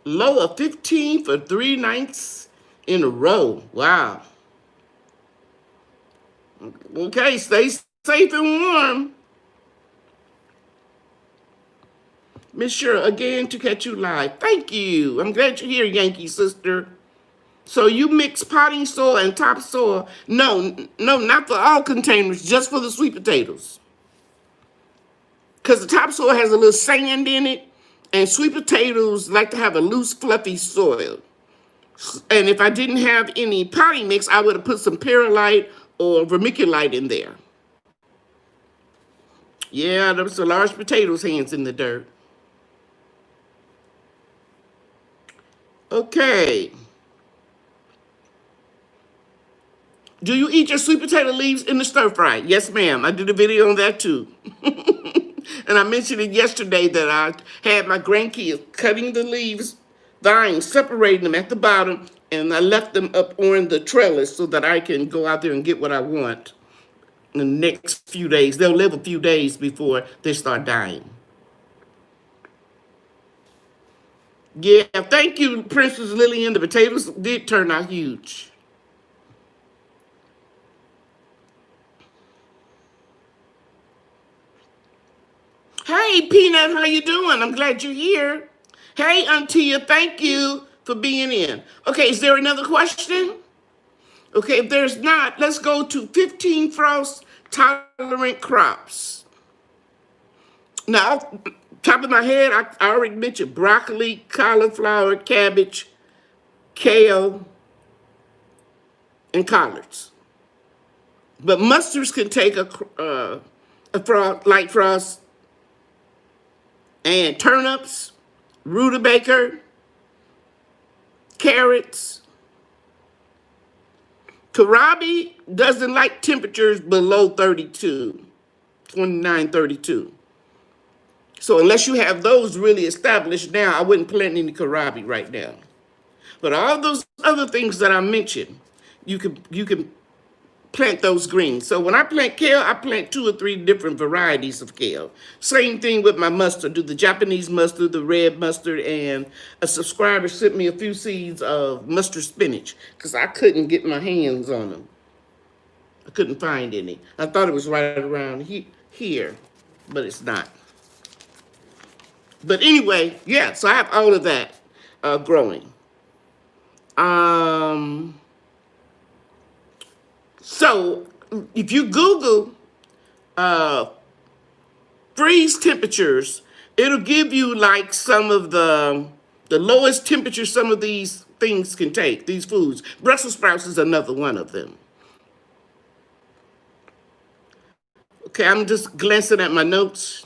low of 15 for 3 nights in a row. Wow. Okay, stay safe and warm. Miss Cheryl, again to catch you live. Thank you. I'm glad you're here, Yankee sister. So you mix potting soil and topsoil. No, not for all containers, just for the sweet potatoes. Because the topsoil has a little sand in it, and sweet potatoes like to have a loose, fluffy soil. And if I didn't have any potting mix, I would have put some perlite or vermiculite in there. Yeah, there was some large potatoes hands in the dirt. Okay. Do you eat your sweet potato leaves in the stir fry? Yes, ma'am. I did a video on that too. And I mentioned it yesterday that I had my grandkids cutting the leaves, vines, separating them at the bottom, and I left them up on the trellis so that I can go out there and get what I want in the next few days. They'll live a few days before they start dying. Yeah, thank you, Princess Lillian. The potatoes did turn out huge. Hey, Peanut, how you doing? I'm glad you're here. Hey, Auntia, thank you for being in. Okay, is there another question? Okay, if there's not, let's go to 15 frost-tolerant crops. Now, top of my head, I already mentioned broccoli, cauliflower, cabbage, kale, and collards. But mustards can take a light frost, and turnips, rutabaga, carrots. Kohlrabi doesn't like temperatures below 32, 29, 32. So unless you have those really established now, I wouldn't plant any kohlrabi right now. But all those other things that I mentioned, you can plant those greens. So when I plant kale, I plant 2 or 3 different varieties of kale. Same thing with my mustard, do the Japanese mustard, the red mustard, and a subscriber sent me a few seeds of mustard spinach because I couldn't get my hands on them. I couldn't find any. I thought it was right around here, but it's not. But anyway, yeah, so I have all of that growing. So if you Google freeze temperatures, It'll give you like some of the lowest temperature some of these things can take, these foods. Brussels sprouts is another one of them. Okay, I'm just glancing at my notes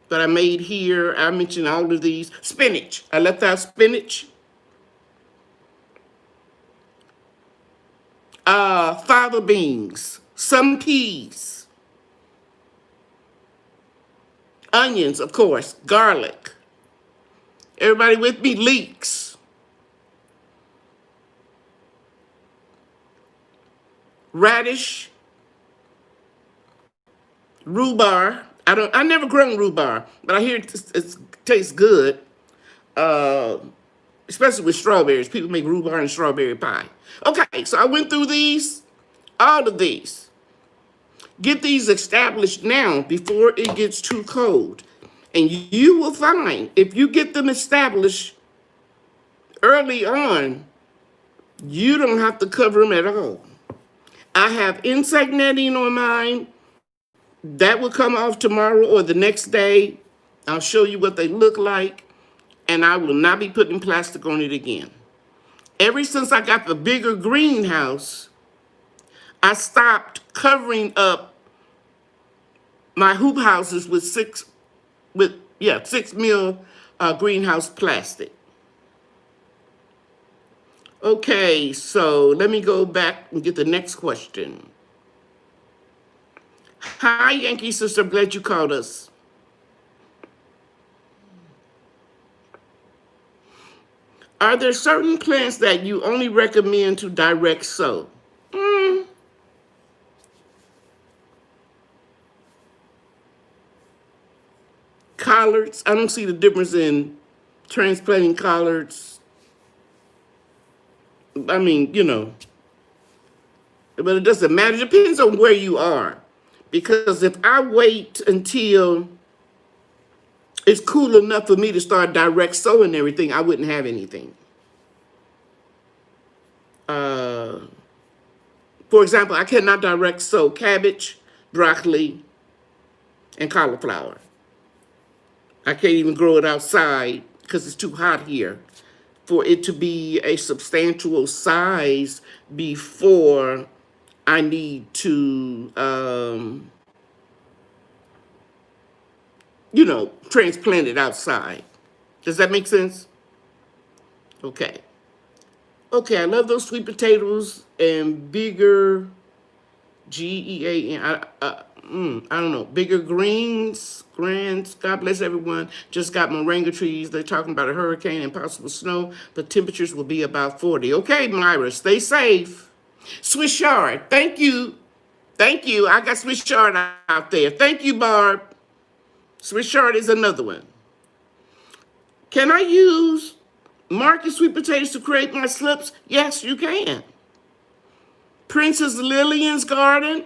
that I made here. I mentioned all of these. Spinach. I left out spinach. Fava beans. Some peas. Onions, of course. Garlic. Everybody with me? Leeks. Radish. Rhubarb. I never grown rhubarb, but I hear it tastes good. Especially with strawberries. People make rhubarb and strawberry pie. Okay, so I went through these, all of these. Get these established now before it gets too cold. And you will find, if you get them established early on, you don't have to cover them at all. I have insect netting on mine. That will come off tomorrow or the next day. I'll show you what they look like. And I will not be putting plastic on it again. Ever since I got the bigger greenhouse, I stopped covering up my hoop houses with 6 mil greenhouse plastic. Okay, so let me go back and get the next question. Hi, Yankee sister. I'm glad you called us. Are there certain plants that you only recommend to direct sow? Collards. I don't see the difference in transplanting collards. I mean, but it doesn't matter. It depends on where you are. Because if I wait until it's cool enough for me to start direct sowing everything, I wouldn't have anything. For example, I cannot direct sow cabbage, broccoli, and cauliflower. I can't even grow it outside because it's too hot here for it to be a substantial size before I need to, transplant it outside. Does that make sense? Okay. Okay, I love those sweet potatoes and bigger, G-E-A-N, I don't know, bigger greens. God bless everyone. Just got moringa trees. They're talking about a hurricane and possible snow, but temperatures will be about 40. Okay, Myra, stay safe. Swiss chard, thank you. Thank you. I got Swiss chard out there. Thank you, Barb. Swiss chard is another one. Can I use market sweet potatoes to create my slips? Yes, you can. Princess Lillian's garden.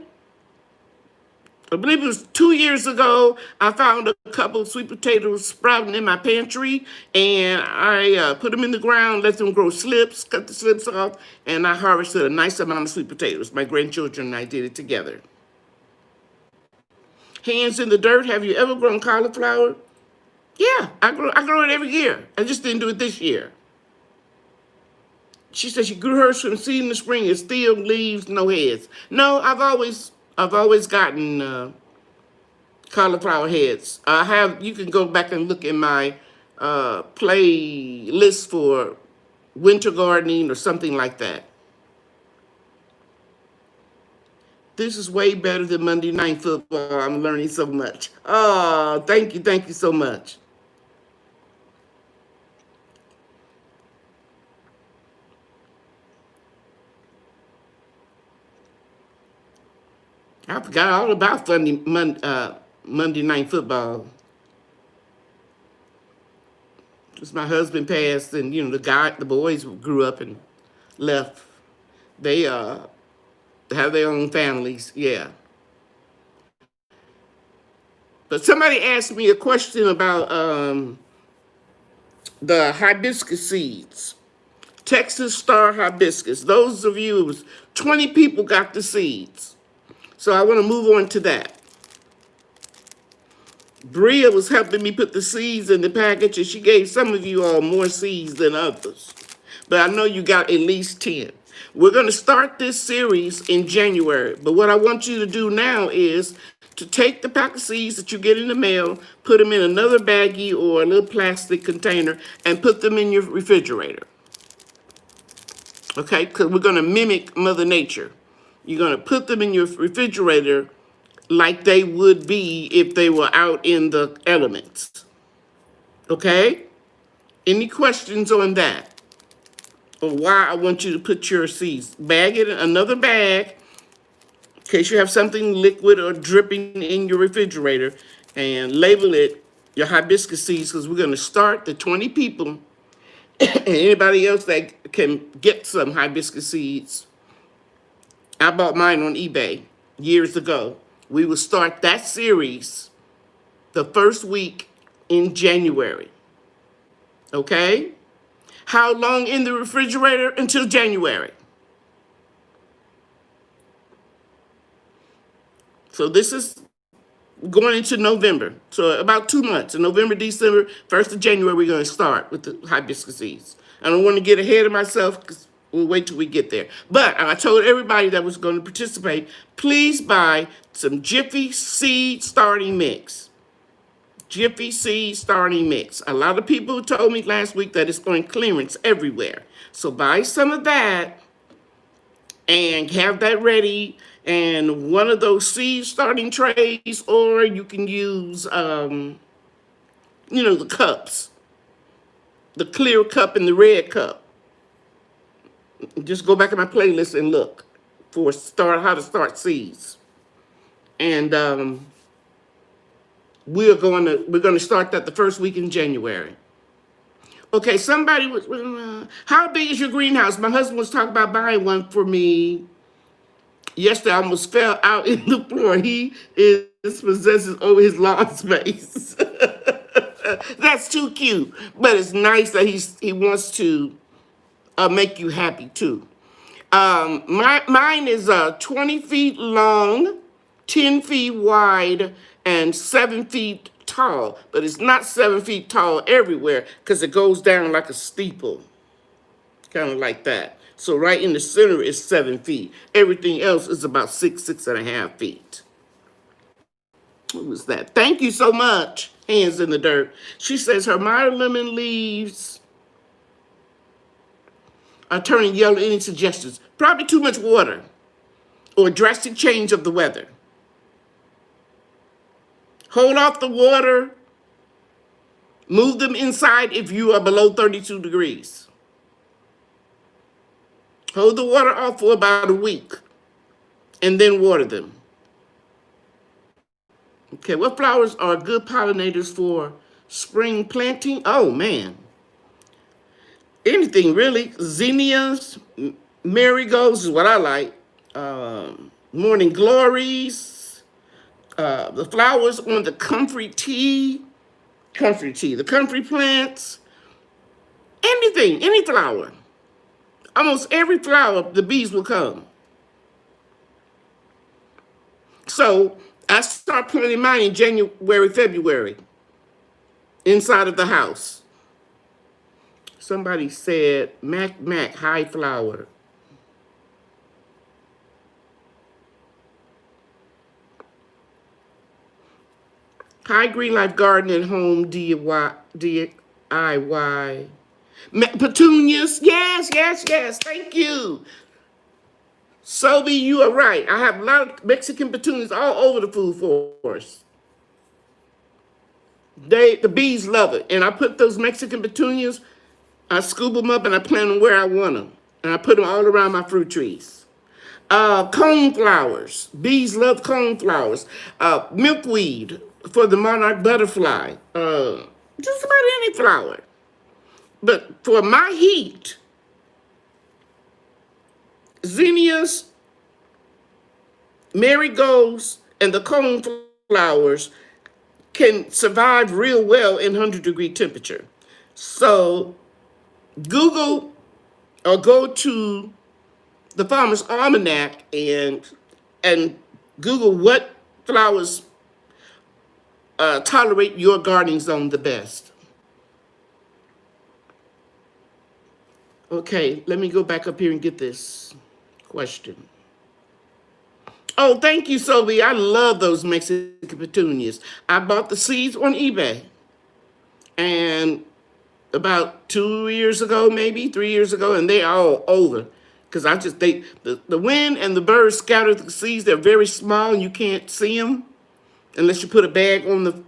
I believe it was 2 years ago, I found a couple of sweet potatoes sprouting in my pantry, and I put them in the ground, let them grow slips, cut the slips off, and I harvested a nice amount of sweet potatoes. My grandchildren and I did it together. Hands in the dirt. Have you ever grown cauliflower? Yeah, I grow it every year. I just didn't do it this year. She said she grew hers from seed in the spring. It's still leaves, no heads. No, I've always gotten cauliflower heads. You can go back and look in my playlist for winter gardening or something like that. This is way better than Monday Night Football. I'm learning so much. Oh, thank you so much. I forgot all about Monday Night Football. Because my husband passed, and the boys grew up and left. They have their own families, yeah. But somebody asked me a question about the hibiscus seeds. Texas Star Hibiscus. Those of you, it was 20 people got the seeds. So I want to move on to that. Bria was helping me put the seeds in the package, and she gave some of you all more seeds than others. But I know you got at least 10. We're going to start this series in January. But what I want you to do now is to take the pack of seeds that you get in the mail, put them in another baggie or a little plastic container, and put them in your refrigerator. Okay? Because we're going to mimic Mother Nature. You're going to put them in your refrigerator like they would be if they were out in the elements. Okay? Any questions on that? Or why I want you to put your seeds? Bag it in another bag in case you have something liquid or dripping in your refrigerator, and label it your hibiscus seeds, because we're going to start the 20 people and anybody else that can get some hibiscus seeds. I bought mine on eBay years ago. We will start that series the first week in January. Okay? How long in the refrigerator? Until January. So this is going into November. So about 2 months. In November, December, 1st of January, we're going to start with the hibiscus seeds. I don't want to get ahead of myself because we'll wait till we get there. But I told everybody that was going to participate, please buy some Jiffy Seed Starting Mix. Jiffy Seed Starting Mix. A lot of people told me last week that it's on clearance everywhere. So buy some of that and have that ready. And one of those seed starting trays, or you can use, the cups. The clear cup and the red cup. Just go back in my playlist and look for how to start seeds. And we're going to start that the first week in January. Okay, somebody was, how big is your greenhouse? My husband was talking about buying one for me. Yesterday, I almost fell out in the floor. He possesses over his lawn space. That's too cute. But it's nice that he wants to make you happy too. Mine is 20 feet long, 10 feet wide, and 7 feet tall. But it's not 7 feet tall everywhere because it goes down like a steeple. Kind of like that. So right in the center is 7 feet. Everything else is about 6.5 feet. What was that? Thank you so much. Hands in the dirt. She says her Meyer lemon leaves are turning yellow. Any suggestions? Probably too much water or a drastic change of the weather. Hold off the water. Move them inside if you are below 32 degrees. Hold the water off for about a week and then water them. Okay, what flowers are good pollinators for spring planting? Oh, man. Anything, really. Zinnias, marigolds is what I like. Morning glories. The flowers on the comfrey tea, the comfrey plants. Anything, any flower. Almost every flower, the bees will come. So I start planting mine in January, February, inside of the house. Somebody said Mac high flower. High Green Life Garden and Home DIY. Petunias, yes. Thank you. Sobe, you are right. I have a lot of Mexican petunias all over the food forest. The bees love it. And I put those Mexican petunias, I scoop them up and I plant them where I want them. And I put them all around my fruit trees. Cone flowers. Bees love cone flowers. Milkweed for the monarch butterfly. Just about any flower. But for my heat, zinnias, marigolds, and the cone flowers can survive real well in 100-degree temperature. So Google or go to the Farmer's Almanac and Google what flowers tolerate your gardening zone the best? Okay, let me go back up here and get this question. Oh, thank you, Sophie. I love those Mexican petunias. I bought the seeds on eBay. And about 2 years ago, maybe 3 years ago, and they are all over. Because the wind and the birds scatter the seeds. They're very small and you can't see them unless you put a bag on the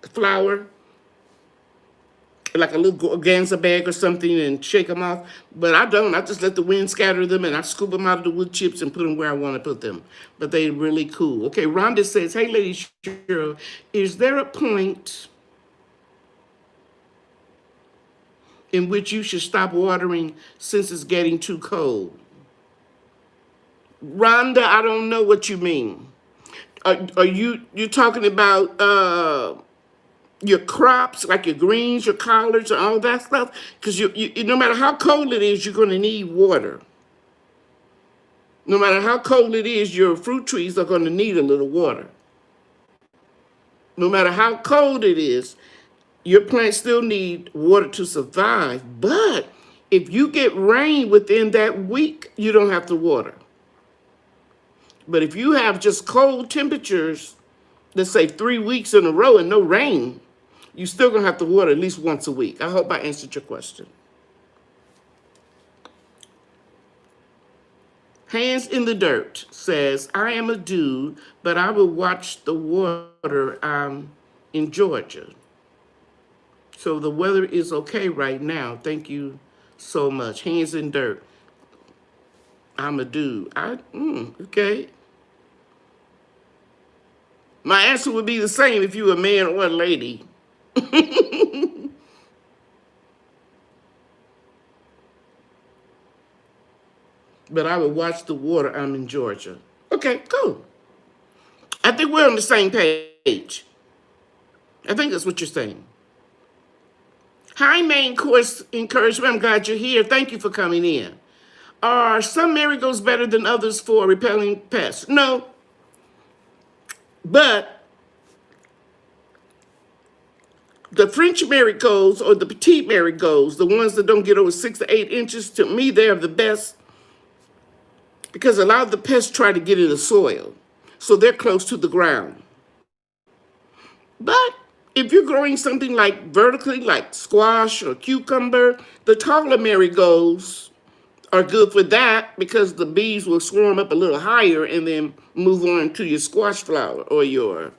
flower, like a little organza bag or something, and shake them off. But I don't. I just let the wind scatter them, and I scoop them out of the wood chips and put them where I want to put them. But they're really cool. Okay, Rhonda says, hey, Lady Cheryl, is there a point in which you should stop watering since it's getting too cold? Rhonda, I don't know what you mean. Are you talking about your crops, like your greens, your collards, and all that stuff? Because you no matter how cold it is, you're going to need water. No matter how cold it is, your fruit trees are going to need a little water. No matter how cold it is, your plants still need water to survive. But if you get rain within that week, you don't have to water. But if you have just cold temperatures, let's say 3 weeks in a row and no rain, you're still going to have to water at least once a week. I hope I answered your question. Hands in the Dirt says, I am a dude, but I will watch the water. I'm in Georgia. So the weather is okay right now. Thank you so much. Hands in Dirt. I'm a dude. Okay. My answer would be the same if you were a man or a lady. But I would watch the water. I'm in Georgia. Okay, cool. I think we're on the same page. I think that's what you're saying. Hi, main course encouragement. I'm glad you're here. Thank you for coming in. Are some marigolds better than others for repelling pests? No. But the French marigolds or the petite marigolds, the ones that don't get over 6 to 8 inches, to me, they're the best because a lot of the pests try to get in the soil. So they're close to the ground. But if you're growing something like vertically, like squash or cucumber, the taller marigolds are good for that because the bees will swarm up a little higher and then move on to your squash flower or your,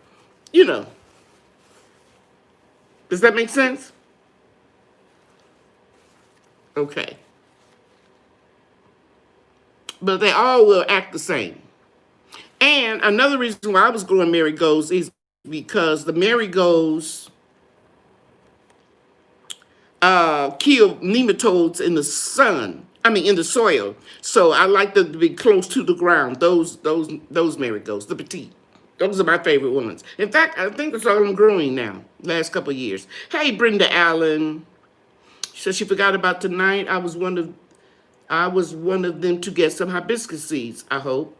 Does that make sense? Okay. But they all will act the same. And another reason why I was growing marigolds is because the marigolds kill nematodes in the in the soil. So I like them to be close to the ground. Those marigolds, the petite. Those are my favorite ones. In fact, I think that's all I'm growing now, last couple of years. Hey, Brenda Allen. She said she forgot about tonight. I was one of them to get some hibiscus seeds, I hope.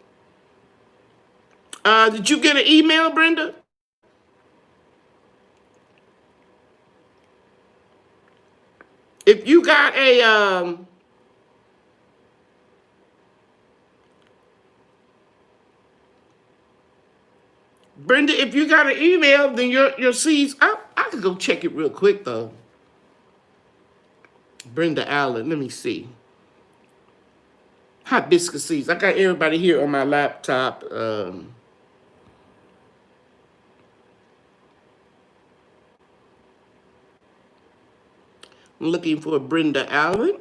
Did you get an email, Brenda? If you got a Brenda, if you got an email, then your seeds, I could go check it real quick though. Brenda Allen, let me see. Hibiscus seeds. I got everybody here on my laptop. I'm looking for Brenda Allen.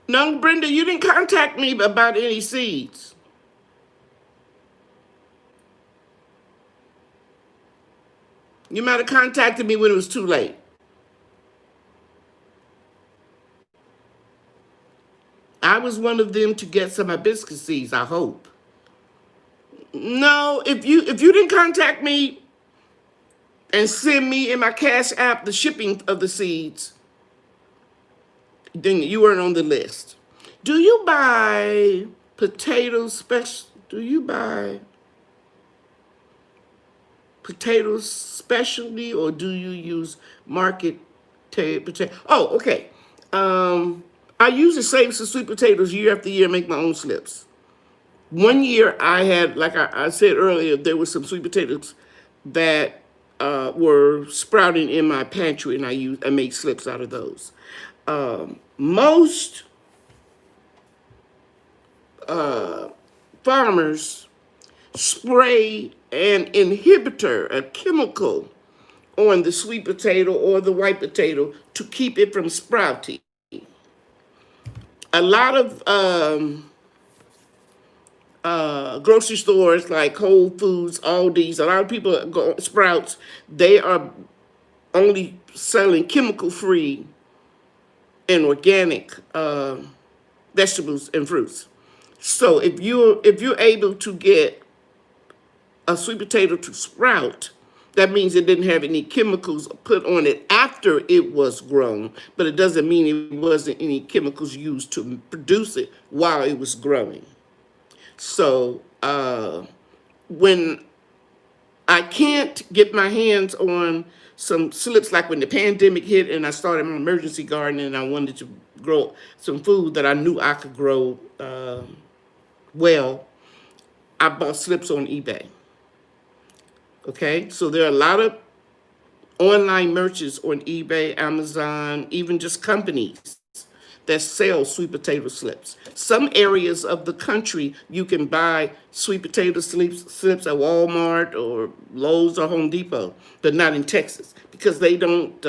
No, Brenda, you didn't contact me about any seeds. You might have contacted me when it was too late. I was one of them to get some hibiscus seeds, I hope. No, if you didn't contact me and send me in my Cash App the shipping of the seeds, Then you weren't on the list. Do you buy potatoes special? Do you buy potatoes specially, or do you use market potato? Oh, okay. I usually save some sweet potatoes year after year, make my own slips. One year I had, like I said earlier, there were some sweet potatoes that were sprouting in my pantry, and I made slips out of those. Most farmers spray an inhibitor, a chemical, on the sweet potato or the white potato to keep it from sprouting. A lot of grocery stores like Whole Foods, Aldi's, a lot of people go Sprouts, they are only selling chemical-free and organic vegetables and fruits. So if you're able to get a sweet potato to sprout, that means it didn't have any chemicals put on it after it was grown, but it doesn't mean it wasn't any chemicals used to produce it while it was growing. So when I can't get my hands on some slips, like when the pandemic hit and I started my emergency garden and I wanted to grow some food that I knew I could grow well, I bought slips on eBay. Okay, so there are a lot of online merchants on eBay, Amazon, even just companies that sell sweet potato slips. Some areas of the country you can buy sweet potato slips at Walmart or Lowe's or Home Depot, but not in Texas because they don't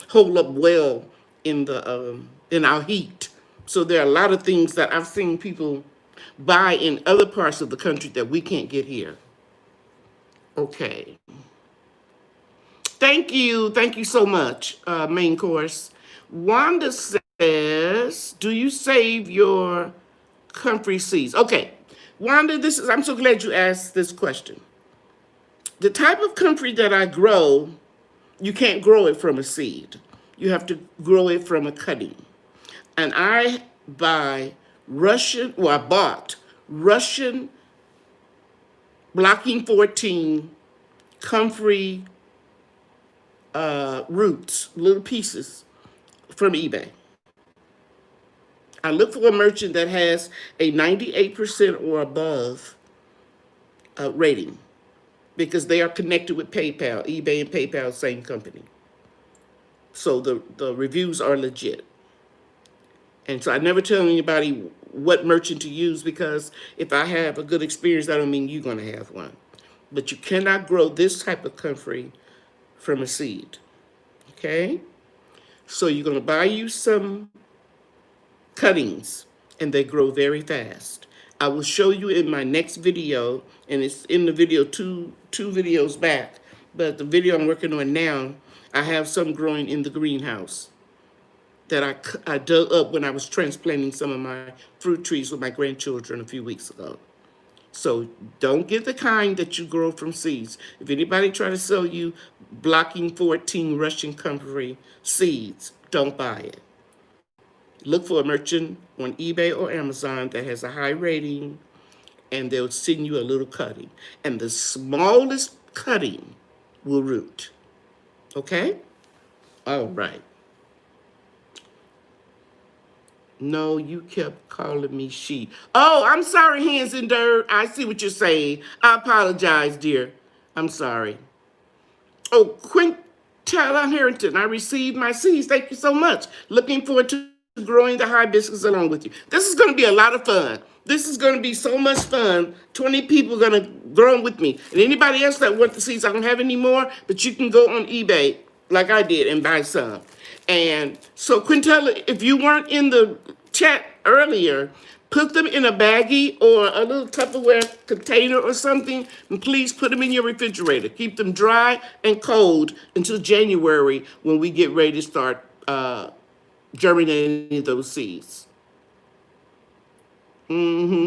hold up well in our heat. So there are a lot of things that I've seen people buy in other parts of the country that we can't get here. Okay. Thank you so much, main course. Wanda says, do you save your comfrey seeds? Okay, Wanda, I'm so glad you asked this question. The type of comfrey that I grow, you can't grow it from a seed. You have to grow it from a cutting. And I bought Russian Blocking 14 comfrey roots, little pieces from eBay. I look for a merchant that has a 98% or above rating because they are connected with PayPal. eBay and PayPal, same company. So the reviews are legit. And so I never tell anybody what merchant to use because if I have a good experience, that don't mean you're going to have one. But you cannot grow this type of comfrey from a seed. Okay? So you're going to buy you some cuttings, and they grow very fast. I will show you in my next video, and it's in the video two videos back, but the video I'm working on now, I have some growing in the greenhouse that I dug up when I was transplanting some of my fruit trees with my grandchildren a few weeks ago. So don't get the kind that you grow from seeds. If anybody try to sell you Blocking 14 Russian comfrey seeds, don't buy it. Look for a merchant on eBay or Amazon that has a high rating, and they'll send you a little cutting. And the smallest cutting will root. Okay? All right. No, you kept calling me she. Oh, I'm sorry, Hands and Dirt. I see what you're saying. I apologize, dear. I'm sorry. Oh, Quintella Harrington, I received my seeds. Thank you so much. Looking forward to growing the hibiscus along with you. This is going to be a lot of fun. This is going to be so much fun. 20 people are going to grow them with me. And anybody else that wants the seeds, I don't have any more, but you can go on eBay like I did and buy some. And so, Quintella, if you weren't in the chat earlier, put them in a baggie or a little Tupperware container or something, and please put them in your refrigerator. Keep them dry and cold until January when we get ready to start germinating those seeds. I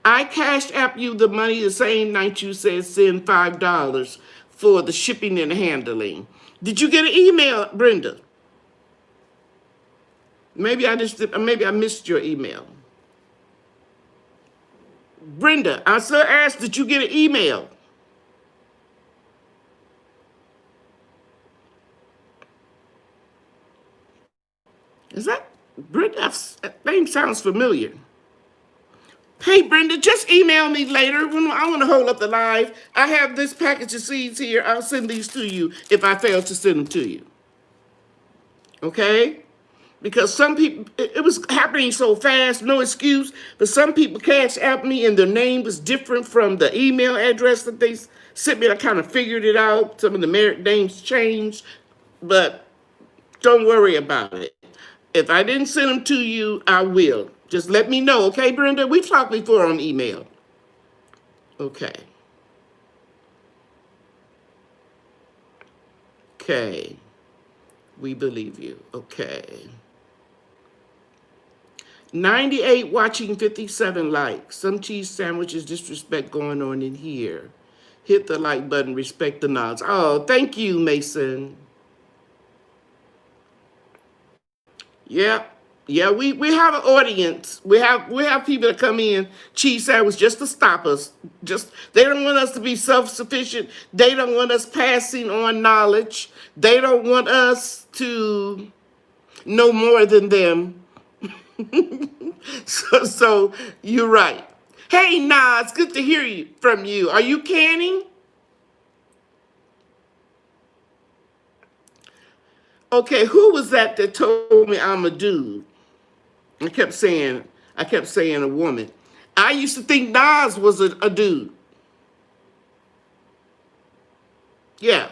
Cash App you the money the same night you said send $5 for the shipping and handling. Did you get an email, Brenda? Maybe maybe I missed your email. Brenda, I still asked, did you get an email? Is that Brenda? That name sounds familiar. Hey, Brenda, just email me later when I want to hold up the live. I have this package of seeds here. I'll send these to you if I fail to send them to you. Okay? Because some people, it was happening so fast, no excuse, but some people cash out me and their name was different from the email address that they sent me. I kind of figured it out. Some of the names changed, but don't worry about it. If I didn't send them to you, I will. Just let me know, okay, Brenda? We've talked before on email. Okay. Okay. We believe you. Okay. 98 watching, 57 likes. Some cheese sandwiches disrespect going on in here. Hit the like button, respect the nods. Oh, thank you, Mason. Yeah. Yeah, we have an audience. We have people that come in, cheese sandwich, just to stop us. Just they don't want us to be self-sufficient. They don't want us passing on knowledge. They don't want us to know more than them. So you're right. Hey, Nas, good to hear from you. Are you canning? Okay, who was that told me I'm a dude? I kept saying a woman. I used to think Nas was a dude. Yeah.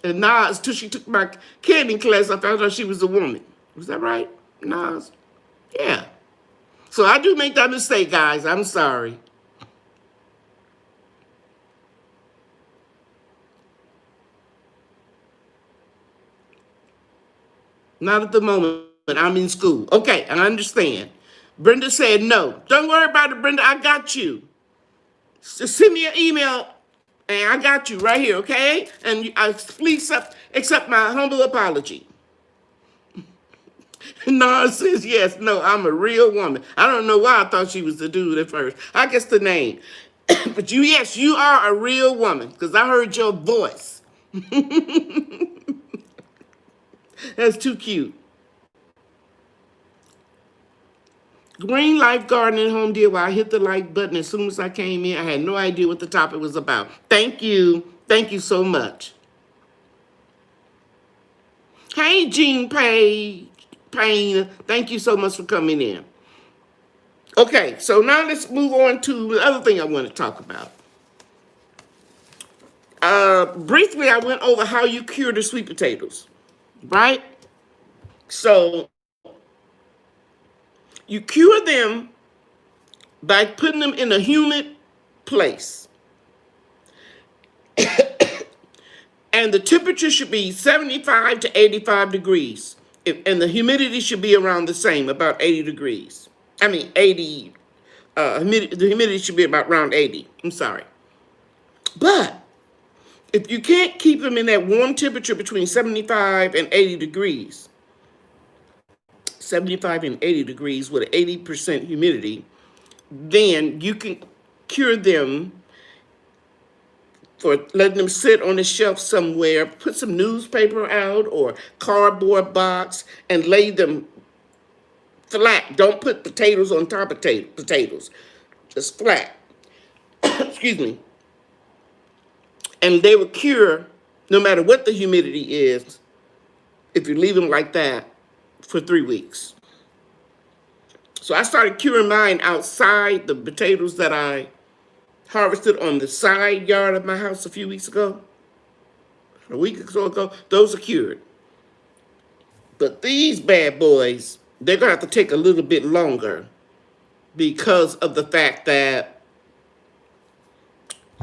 And Nas, till she took my canning class, I found out she was a woman. Was that right, Nas? Yeah. So I do make that mistake, guys. I'm sorry. Not at the moment. I'm in school. Okay, I understand. Brenda said no. Don't worry about it, Brenda. I got you. Just send me an email, and I got you right here, okay? And please accept my humble apology. No, says yes. No, I'm a real woman. I don't know why I thought she was the dude at first. I guess the name. But yes, you are a real woman because I heard your voice. That's too cute. Green Life Garden Home DIY. I hit the like button as soon as I came in. I had no idea what the topic was about. Thank you. Thank you so much. Hey, Jean Payne. Thank you so much for coming in. Okay, so now let's move on to the other thing I want to talk about. Briefly, I went over how you cure the sweet potatoes, right? So you cure them by putting them in a humid place. And the temperature should be 75 to 85 degrees. And the humidity should be around the same, about 80 degrees. I mean, 80, the humidity should be about around 80. I'm sorry. But if you can't keep them in that warm temperature between 75 and 80 degrees, 75 and 80 degrees with an 80% humidity, then you can cure them for letting them sit on a shelf somewhere, put some newspaper out or cardboard box and lay them flat. Don't put potatoes on top of potatoes, just flat. Excuse me. And they will cure no matter what the humidity is if you leave them like that for 3 weeks. So I started curing mine outside, the potatoes that I harvested on the side yard of my house a few weeks ago, a week or so ago. Those are cured. But these bad boys, they're going to have to take a little bit longer because of the fact that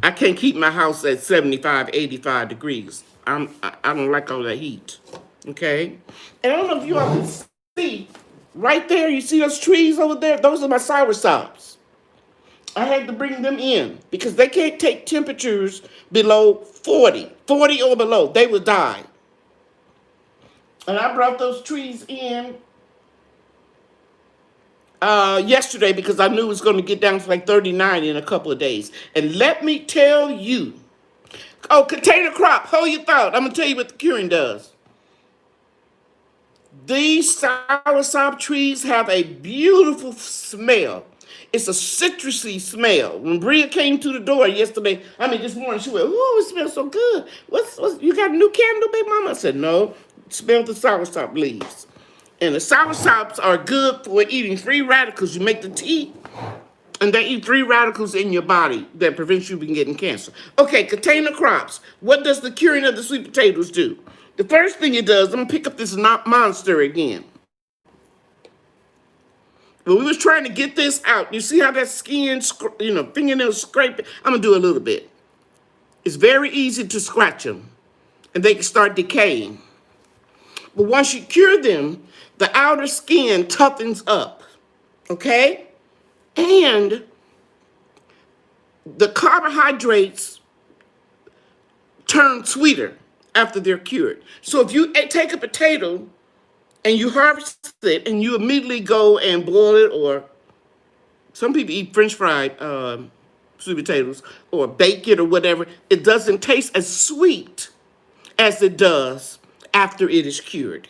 I can't keep my house at 75, 85 degrees. I don't like all that heat. Okay? And I don't know if you all can see, right there, you see those trees over there? Those are my sourshops. I had to bring them in because they can't take temperatures below 40 or below. They will die. And I brought those trees in yesterday because I knew it was going to get down to like 39 in a couple of days. And let me tell you, oh, container crop, hold your thought. I'm going to tell you what the curing does. These soursop trees have a beautiful smell. It's a citrusy smell. When Bria came to the door this morning, she went, "Ooh, it smells so good. What's you got a new candle, baby mama?" I said, "No, smell the soursop leaves." And the soursops are good for eating free radicals. You make the tea, and they eat free radicals in your body that prevents you from getting cancer. Okay, container crops. What does the curing of the sweet potatoes do? The first thing it does, I'm going to pick up this monster again. When we was trying to get this out, you see how that skin, fingernail scraping? I'm going to do a little bit. It's very easy to scratch them, and they can start decaying. But once you cure them, the outer skin toughens up, okay? And the carbohydrates turn sweeter after they're cured. So if you take a potato and you harvest it and you immediately go and boil it, or some people eat French fried sweet potatoes or bake it or whatever, it doesn't taste as sweet as it does after it is cured.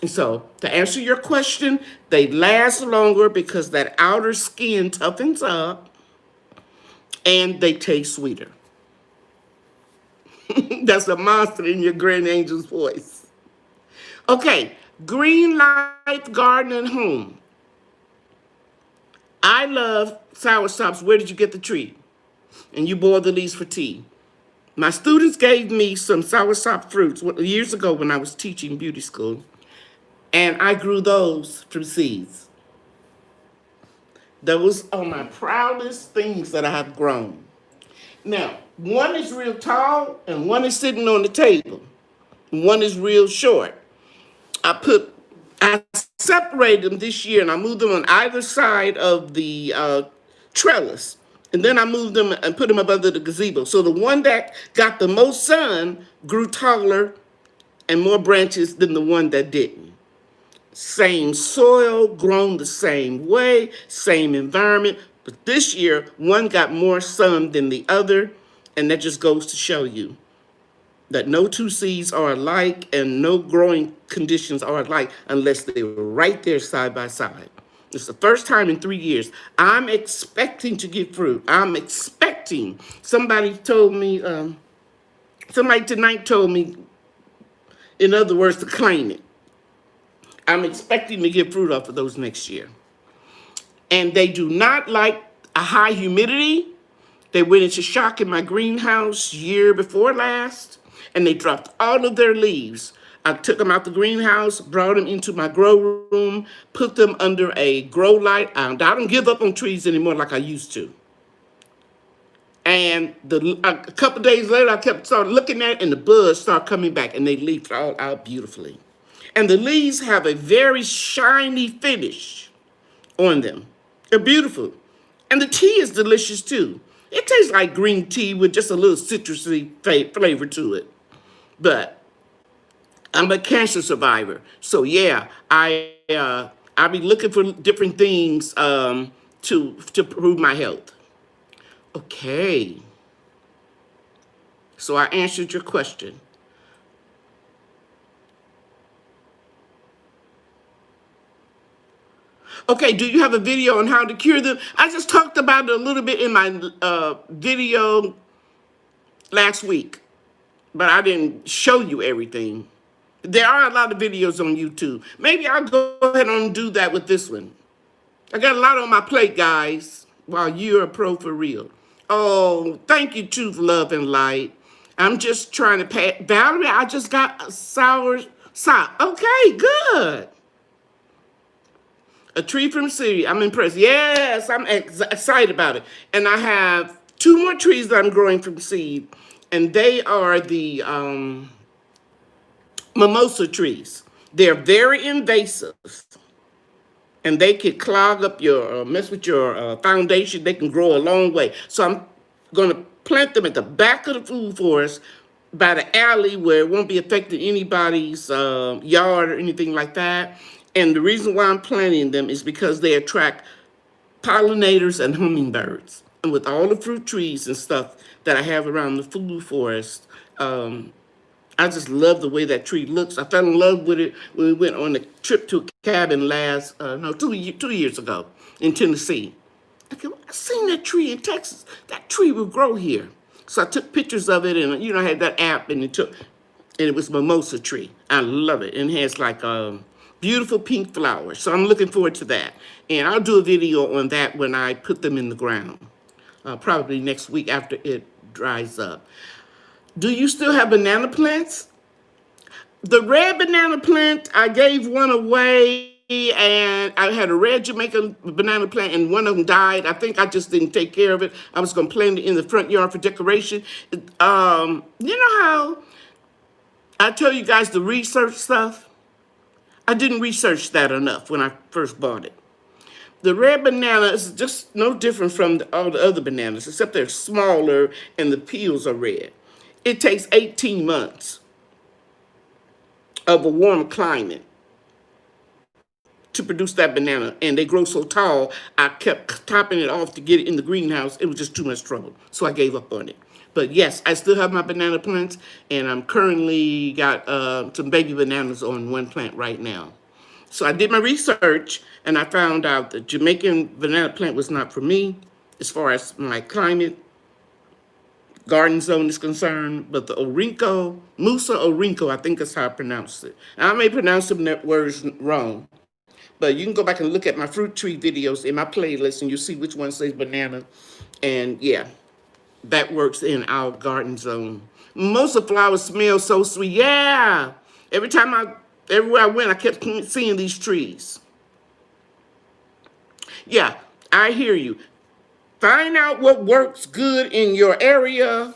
And so to answer your question, they last longer because that outer skin toughens up and they taste sweeter. That's a monster in your grand angel's voice. Okay, Green Life Garden and Home. I love soursops. Where did you get the tree? And you boil the leaves for tea. My students gave me some soursop fruits years ago when I was teaching beauty school, and I grew those from seeds. Those are my proudest things that I have grown. Now, one is real tall and one is sitting on the table. One is real short. I separated them this year and I moved them on either side of the trellis. And then I moved them and put them up under the gazebo. So the one that got the most sun grew taller and more branches than the one that didn't. Same soil, grown the same way, same environment. But this year, one got more sun than the other, and that just goes to show you that no two seeds are alike and no growing conditions are alike unless they're right there side by side. It's the first time in 3 years. I'm expecting to get fruit. I'm expecting. Somebody tonight told me, in other words, to claim it. I'm expecting to get fruit off of those next year. And they do not like a high humidity. They went into shock in my greenhouse year before last, and they dropped all of their leaves. I took them out the greenhouse, brought them into my grow room, put them under a grow light. I don't give up on trees anymore like I used to. And a couple days later, I started looking at it, and the buds started coming back, and they leafed all out beautifully. And the leaves have a very shiny finish on them. They're beautiful. And the tea is delicious too. It tastes like green tea with just a little citrusy flavor to it. But I'm a cancer survivor. So yeah, I'll be looking for different things to improve my health. Okay. So I answered your question. Okay, do you have a video on how to cure them? I just talked about it a little bit in my video last week, but I didn't show you everything. There are a lot of videos on YouTube. Maybe I'll go ahead and do that with this one. I got a lot on my plate, guys, while you're a pro for real. Oh, thank you, Truth, Love, and Light. I'm just trying to pay. Valerie, I just got a sour sop. Okay, good. A tree from seed. I'm impressed. Yes, I'm excited about it. And I have 2 more trees that I'm growing from seed. And they are the mimosa trees. They're very invasive. And they can clog up mess with your foundation. They can grow a long way. So I'm going to plant them at the back of the food forest by the alley where it won't be affecting anybody's yard or anything like that. And the reason why I'm planting them is because they attract pollinators and hummingbirds. And with all the fruit trees and stuff that I have around the food forest, I just love the way that tree looks. I fell in love with it when we went on a trip to a cabin two years ago in Tennessee. I seen that tree in Texas. That tree will grow here. So I took pictures of it, and I had that app, and it was mimosa tree. I love it, and it has like beautiful pink flowers. So I'm looking forward to that, and I'll do a video on that when I put them in the ground, probably next week after it dries up. Do you still have banana plants? The red banana plant, I gave one away, and I had a red Jamaican banana plant, and one of them died. I think I just didn't take care of it. I was going to plant it in the front yard for decoration. You know how I tell you guys the research stuff? I didn't research that enough when I first bought it. The red banana is just no different from all the other bananas, except they're smaller and the peels are red. It takes 18 months of a warm climate to produce that banana, and they grow so tall, I kept topping it off to get it in the greenhouse. It was just too much trouble, so I gave up on it. But yes, I still have my banana plants, and I'm currently got some baby bananas on one plant right now. So I did my research, and I found out the Jamaican banana plant was not for me as far as my climate, garden zone is concerned, but the Musa Orinco, I think that's how I pronounce it. And I may pronounce some words wrong, but you can go back and look at my fruit tree videos in my playlist, and you'll see which one says banana. And yeah, that works in our garden zone. Most of the flowers smell so sweet. Yeah, everywhere I went, I kept seeing these trees. Yeah, I hear you. Find out what works good in your area.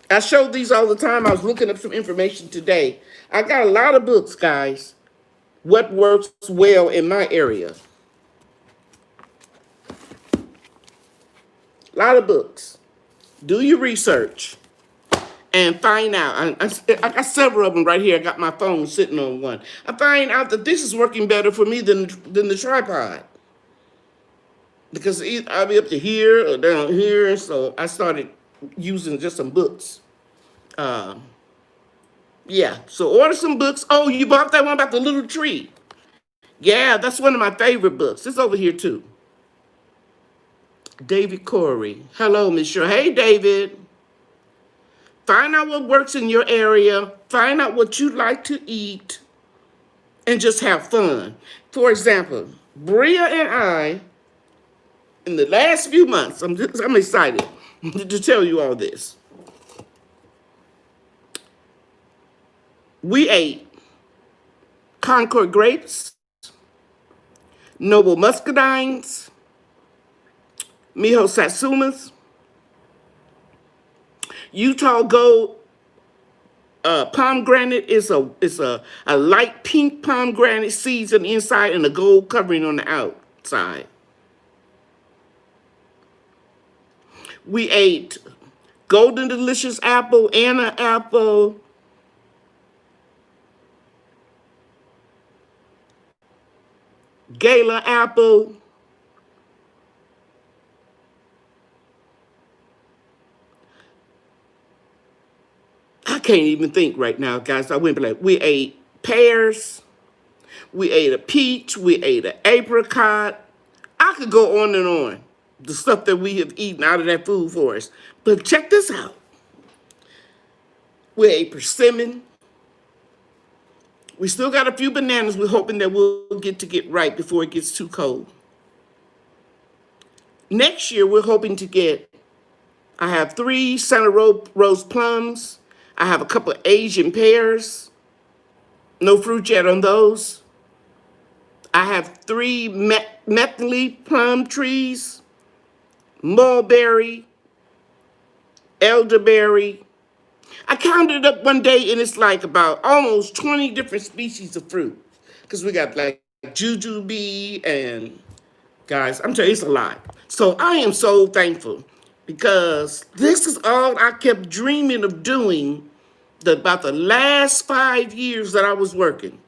I show these all the time. I was looking up some information today. I got a lot of books, guys. What works well in my area. A lot of books. Do your research and find out. I got several of them right here. I got my phone sitting on one. I find out that this is working better for me than the tripod. Because I'll be up to here or down here, so I started using just some books. Yeah, so order some books. Oh, you bought that one about the little tree. Yeah, that's one of my favorite books. It's over here too. David Corey. Hello, Miss Cheryl. Hey, David. Find out what works in your area. Find out what you like to eat. And just have fun. For example, Bria and I, in the last few months, I'm excited to tell you all this. We ate Concord grapes, Noble muscadines, Miho Satsumas, Utah Gold pomegranate is a light pink pomegranate, seeds on the inside and a gold covering on the outside. We ate Golden Delicious apple, Anna apple, Gala apple, I can't even think right now, guys. I went blank. We ate pears, we ate a peach, we ate an apricot. I could go on and on. The stuff that we have eaten out of that food forest. But check this out. We ate persimmon. We still got a few bananas. We're hoping that we'll get right before it gets too cold. Next year, we're hoping to I have 3 Santa Rose plums. I have a couple of Asian pears. No fruit yet on those. I have 3 Methley plum trees. Mulberry, elderberry. I counted up one day, and it's like about almost 20 different species of fruit. Because we got like jujube and, guys, I'm telling you, it's a lot. So I am so thankful because this is all I kept dreaming of doing about the last 5 years that I was working.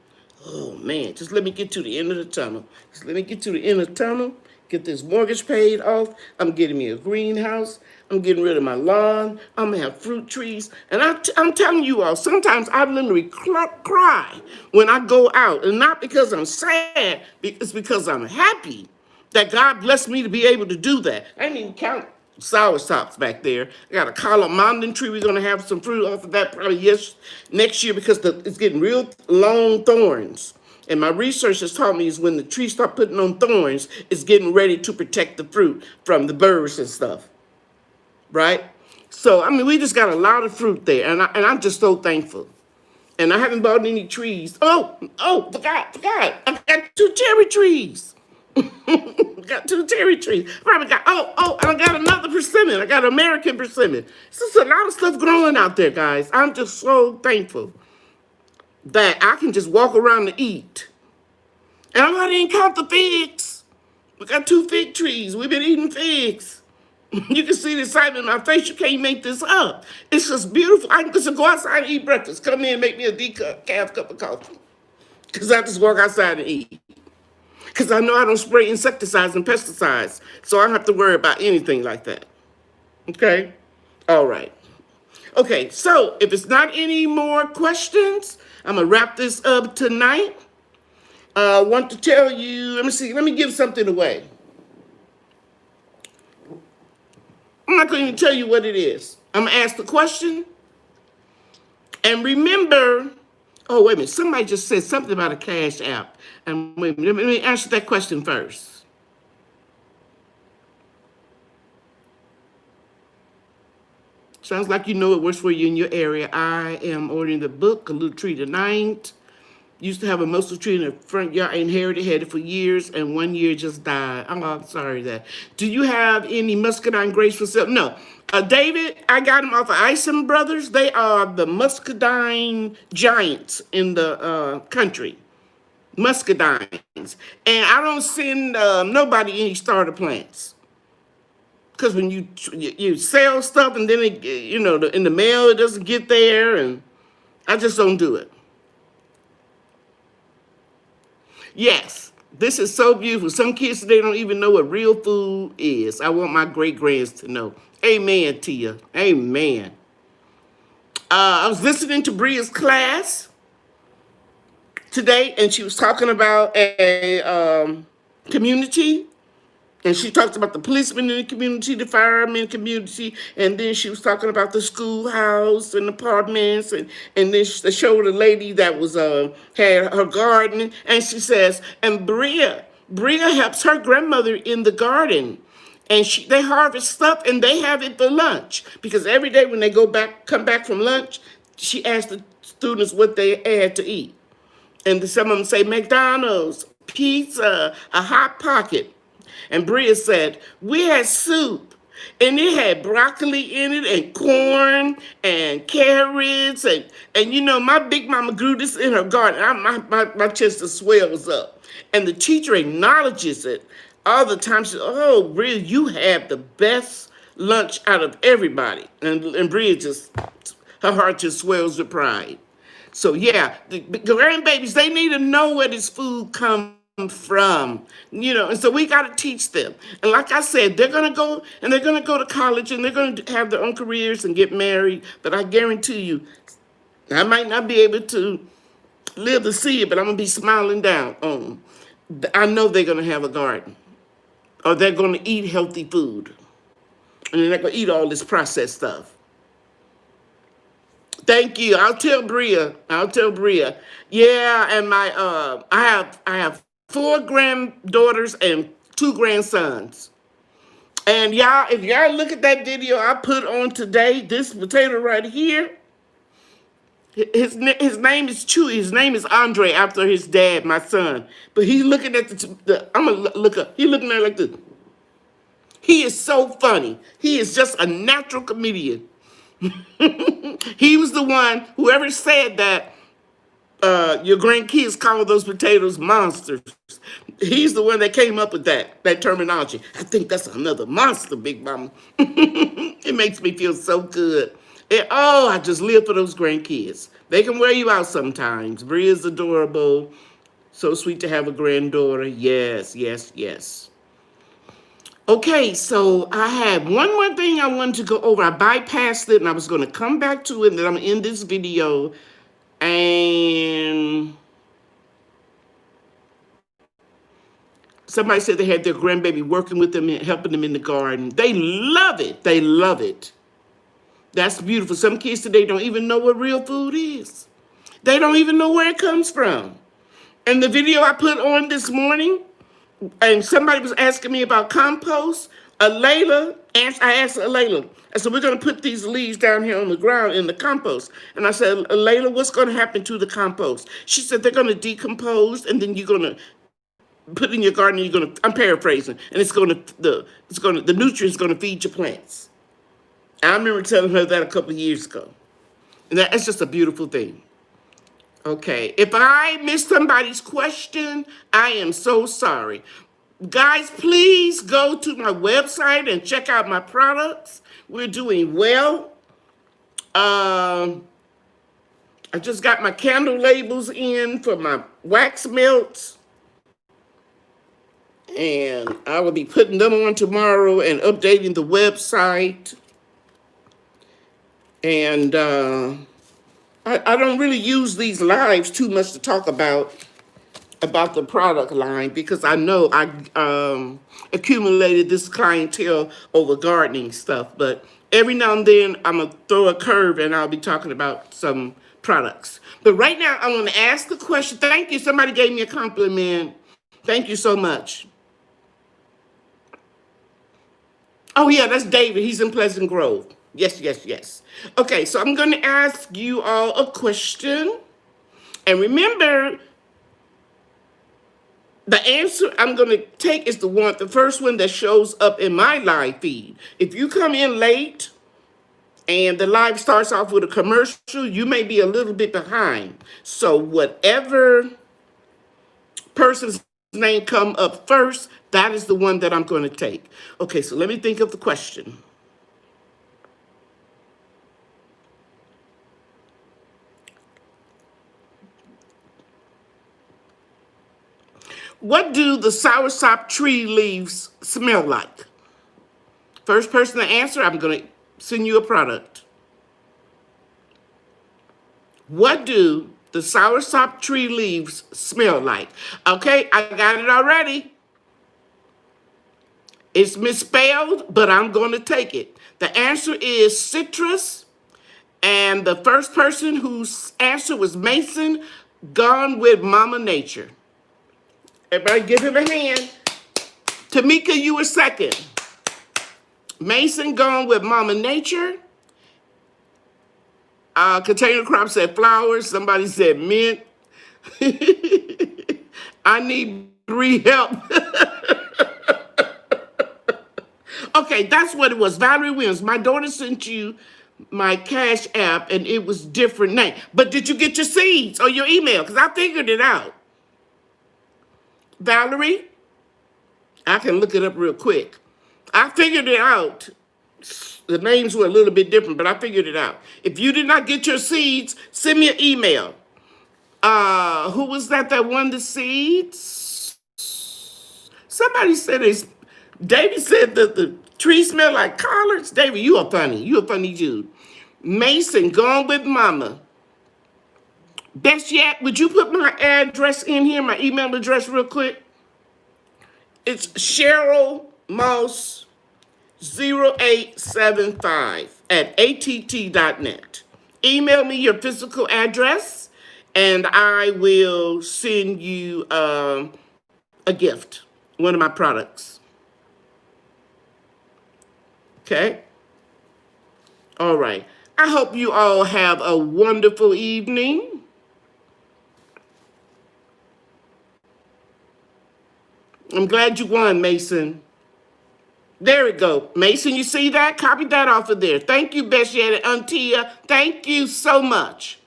Oh man, just let me get to the end of the tunnel. Just let me get to the end of the tunnel, get this mortgage paid off. I'm getting me a greenhouse. I'm getting rid of my lawn. I'm gonna have fruit trees. And I'm telling you all, sometimes I literally cry when I go out. And not because I'm sad, it's because I'm happy that God blessed me to be able to do that. I didn't even count sour tops back there. I got a Calamondin tree. We're going to have some fruit off of that probably next year because it's getting real long thorns. And my research has taught me is when the trees start putting on thorns, it's getting ready to protect the fruit from the birds and stuff. Right? So, I mean, we just got a lot of fruit there. And I'm just so thankful. And I haven't bought any trees. Forgot. I've got 2 cherry trees. Got 2 cherry trees. Probably got, and I got another persimmon. I got American persimmon. It's just a lot of stuff growing out there, guys. I'm just so thankful that I can just walk around and eat. And I didn't count the figs. We got 2 fig trees. We've been eating figs. You can see the excitement in my face. You can't make this up. It's just beautiful. I can just go outside and eat breakfast. Come in and make me a decaf cup of coffee. Because I just walk outside and eat. Because I know I don't spray insecticides and pesticides. So I don't have to worry about anything like that. Okay? All right. Okay, so if it's not any more questions, I'm going to wrap this up tonight. I want to tell you, let me give something away. I'm not going to even tell you what it is. I'm going to ask the question. And remember, oh, wait a minute. Somebody just said something about a cash app. And wait a minute, let me answer that question first. Sounds like you know it works for you in your area. I am ordering the book, A Little Tree Tonight. Used to have a mustard tree in the front yard. I inherited, had it for years, and 1 year just died. I'm sorry that. Do you have any muscadine grapes for sale? No. David, I got them off of Ison Brothers. They are the muscadine giants in the country. Muscadines. And I don't send nobody any starter plants. Because when you sell stuff and then, in the mail, it doesn't get there. And I just don't do it. Yes, this is so beautiful. Some kids, they don't even know what real food is. I want my great-grands to know. Amen, Tia. Amen. I was listening to Bria's class today, and she was talking about a community. And she talked about the policemen in the community, the firemen in the community, and then she was talking about the schoolhouse and apartments, and then they showed a lady that was had her garden, and she says, and Bria helps her grandmother in the garden, and they harvest stuff and they have it for lunch because every day when they come back from lunch, she asks the students what they had to eat, and some of them say McDonald's, pizza, a Hot Pocket. And Bria said, we had soup, and it had broccoli in it, and corn, and carrots, and my big mama grew this in her garden. My chest just swells up. And the teacher acknowledges it all the time. She said, oh, Bria, you have the best lunch out of everybody. And Bria her heart just swells with pride. So, yeah, the grandbabies, they need to know where this food comes from, and so we got to teach them. And like I said, they're going to go to college and they're going to have their own careers and get married. But I guarantee you, I might not be able to live to see it, but I'm going to be smiling down on them. I know they're going to have a garden or they're going to eat healthy food and they're not going to eat all this processed stuff. Thank you. I'll tell Bria. Yeah, and I have 4 granddaughters and 2 grandsons. And y'all, if y'all look at that video I put on today, this potato right here, his name is Chewy. His name is Andre after his dad, my son. But he's looking at I'm going to look up. He's looking at it like this. He is so funny. He is just a natural comedian. He was the one, whoever said that your grandkids call those potatoes monsters. He's the one that came up with that terminology. I think that's another monster, Big Mama. It makes me feel so good. I just live for those grandkids. They can wear you out sometimes. Bria's adorable. So sweet to have a granddaughter. Yes, yes, yes. Okay, so I had one more thing I wanted to go over. I bypassed it and I was going to come back to it, and then I'm in this video. And somebody said they had their grandbaby working with them and helping them in the garden. They love it. They love it. That's beautiful. Some kids today don't even know what real food is. They don't even know where it comes from. And the video I put on this morning, and somebody was asking me about compost. I asked Alayla, I said, we're going to put these leaves down here on the ground in the compost. And I said, Alayla, what's going to happen to the compost? She said, they're going to decompose, and then you're going to put it in your garden, and I'm paraphrasing, and the nutrients going to feed your plants. I remember telling her that a couple of years ago. And that's just a beautiful thing. Okay, if I missed somebody's question, I am so sorry. Guys, please go to my website and check out my products. We're doing well. I just got my candle labels in for my wax melts. And I will be putting them on tomorrow and updating the website. And I don't really use these lives too much to talk about the product line, because I know I accumulated this clientele over gardening stuff. But every now and then I'm going to throw a curve and I'll be talking about some products. But right now I want to ask a question. Thank you. Somebody gave me a compliment. Thank you so much. Oh, yeah, that's David. He's in Pleasant Grove. Yes, yes, yes. Okay, so I'm going to ask you all a question. And remember, the answer I'm going to take is the first one that shows up in my live feed. If you come in late and the live starts off with a commercial, you may be a little bit behind. So whatever person's name come up first, that is the one that I'm going to take. Okay, so let me think of the question. What do the soursop tree leaves smell like? First person to answer, I'm going to send you a product. What do the soursop tree leaves smell like? Okay, I got it already. It's misspelled, but I'm going to take it. The answer is citrus. And the first person whose answer was Mason, gone with Mama Nature. Everybody give him a hand. Tamika, you were second. Mason, gone with Mama Nature. Container Crop said flowers. Somebody said mint. I need 3 help. Okay, that's what it was. Valerie Williams. My daughter sent you my Cash App, and it was different name. But did you get your seeds or your email? Because I figured it out. Valerie, I can look it up real quick. I figured it out. The names were a little bit different, but I figured it out. If you did not get your seeds, send me an email. Who was that won the seeds? Somebody said David said that the tree smelled like collards. David, you are funny. You a funny dude. Mason, gone with Mama. Best yet, would you put my address in here, my email address real quick? It's Cheryl Moss 0875 at att.net. Email me your physical address, and I will send you a gift, one of my products. Okay? All right. I hope you all have a wonderful evening. I'm glad you won, Mason. There we go. Mason, you see that? Copy that off of there. Thank you, Best Yet and Antia. Thank you so much.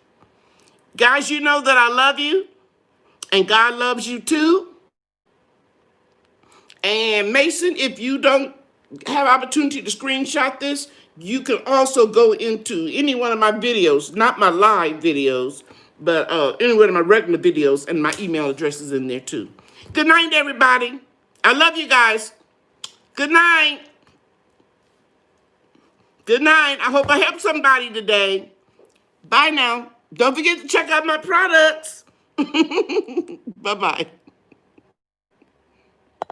Guys, you know that I love you, and God loves you too. And Mason, if you don't have opportunity to screenshot this, you can also go into any one of my videos, not my live videos, But anyway, my regular videos and my email address is in there too. Good night, everybody. I love you guys. Good night. Good night. I hope I helped somebody today. Bye now. Don't forget to check out my products. Bye-bye.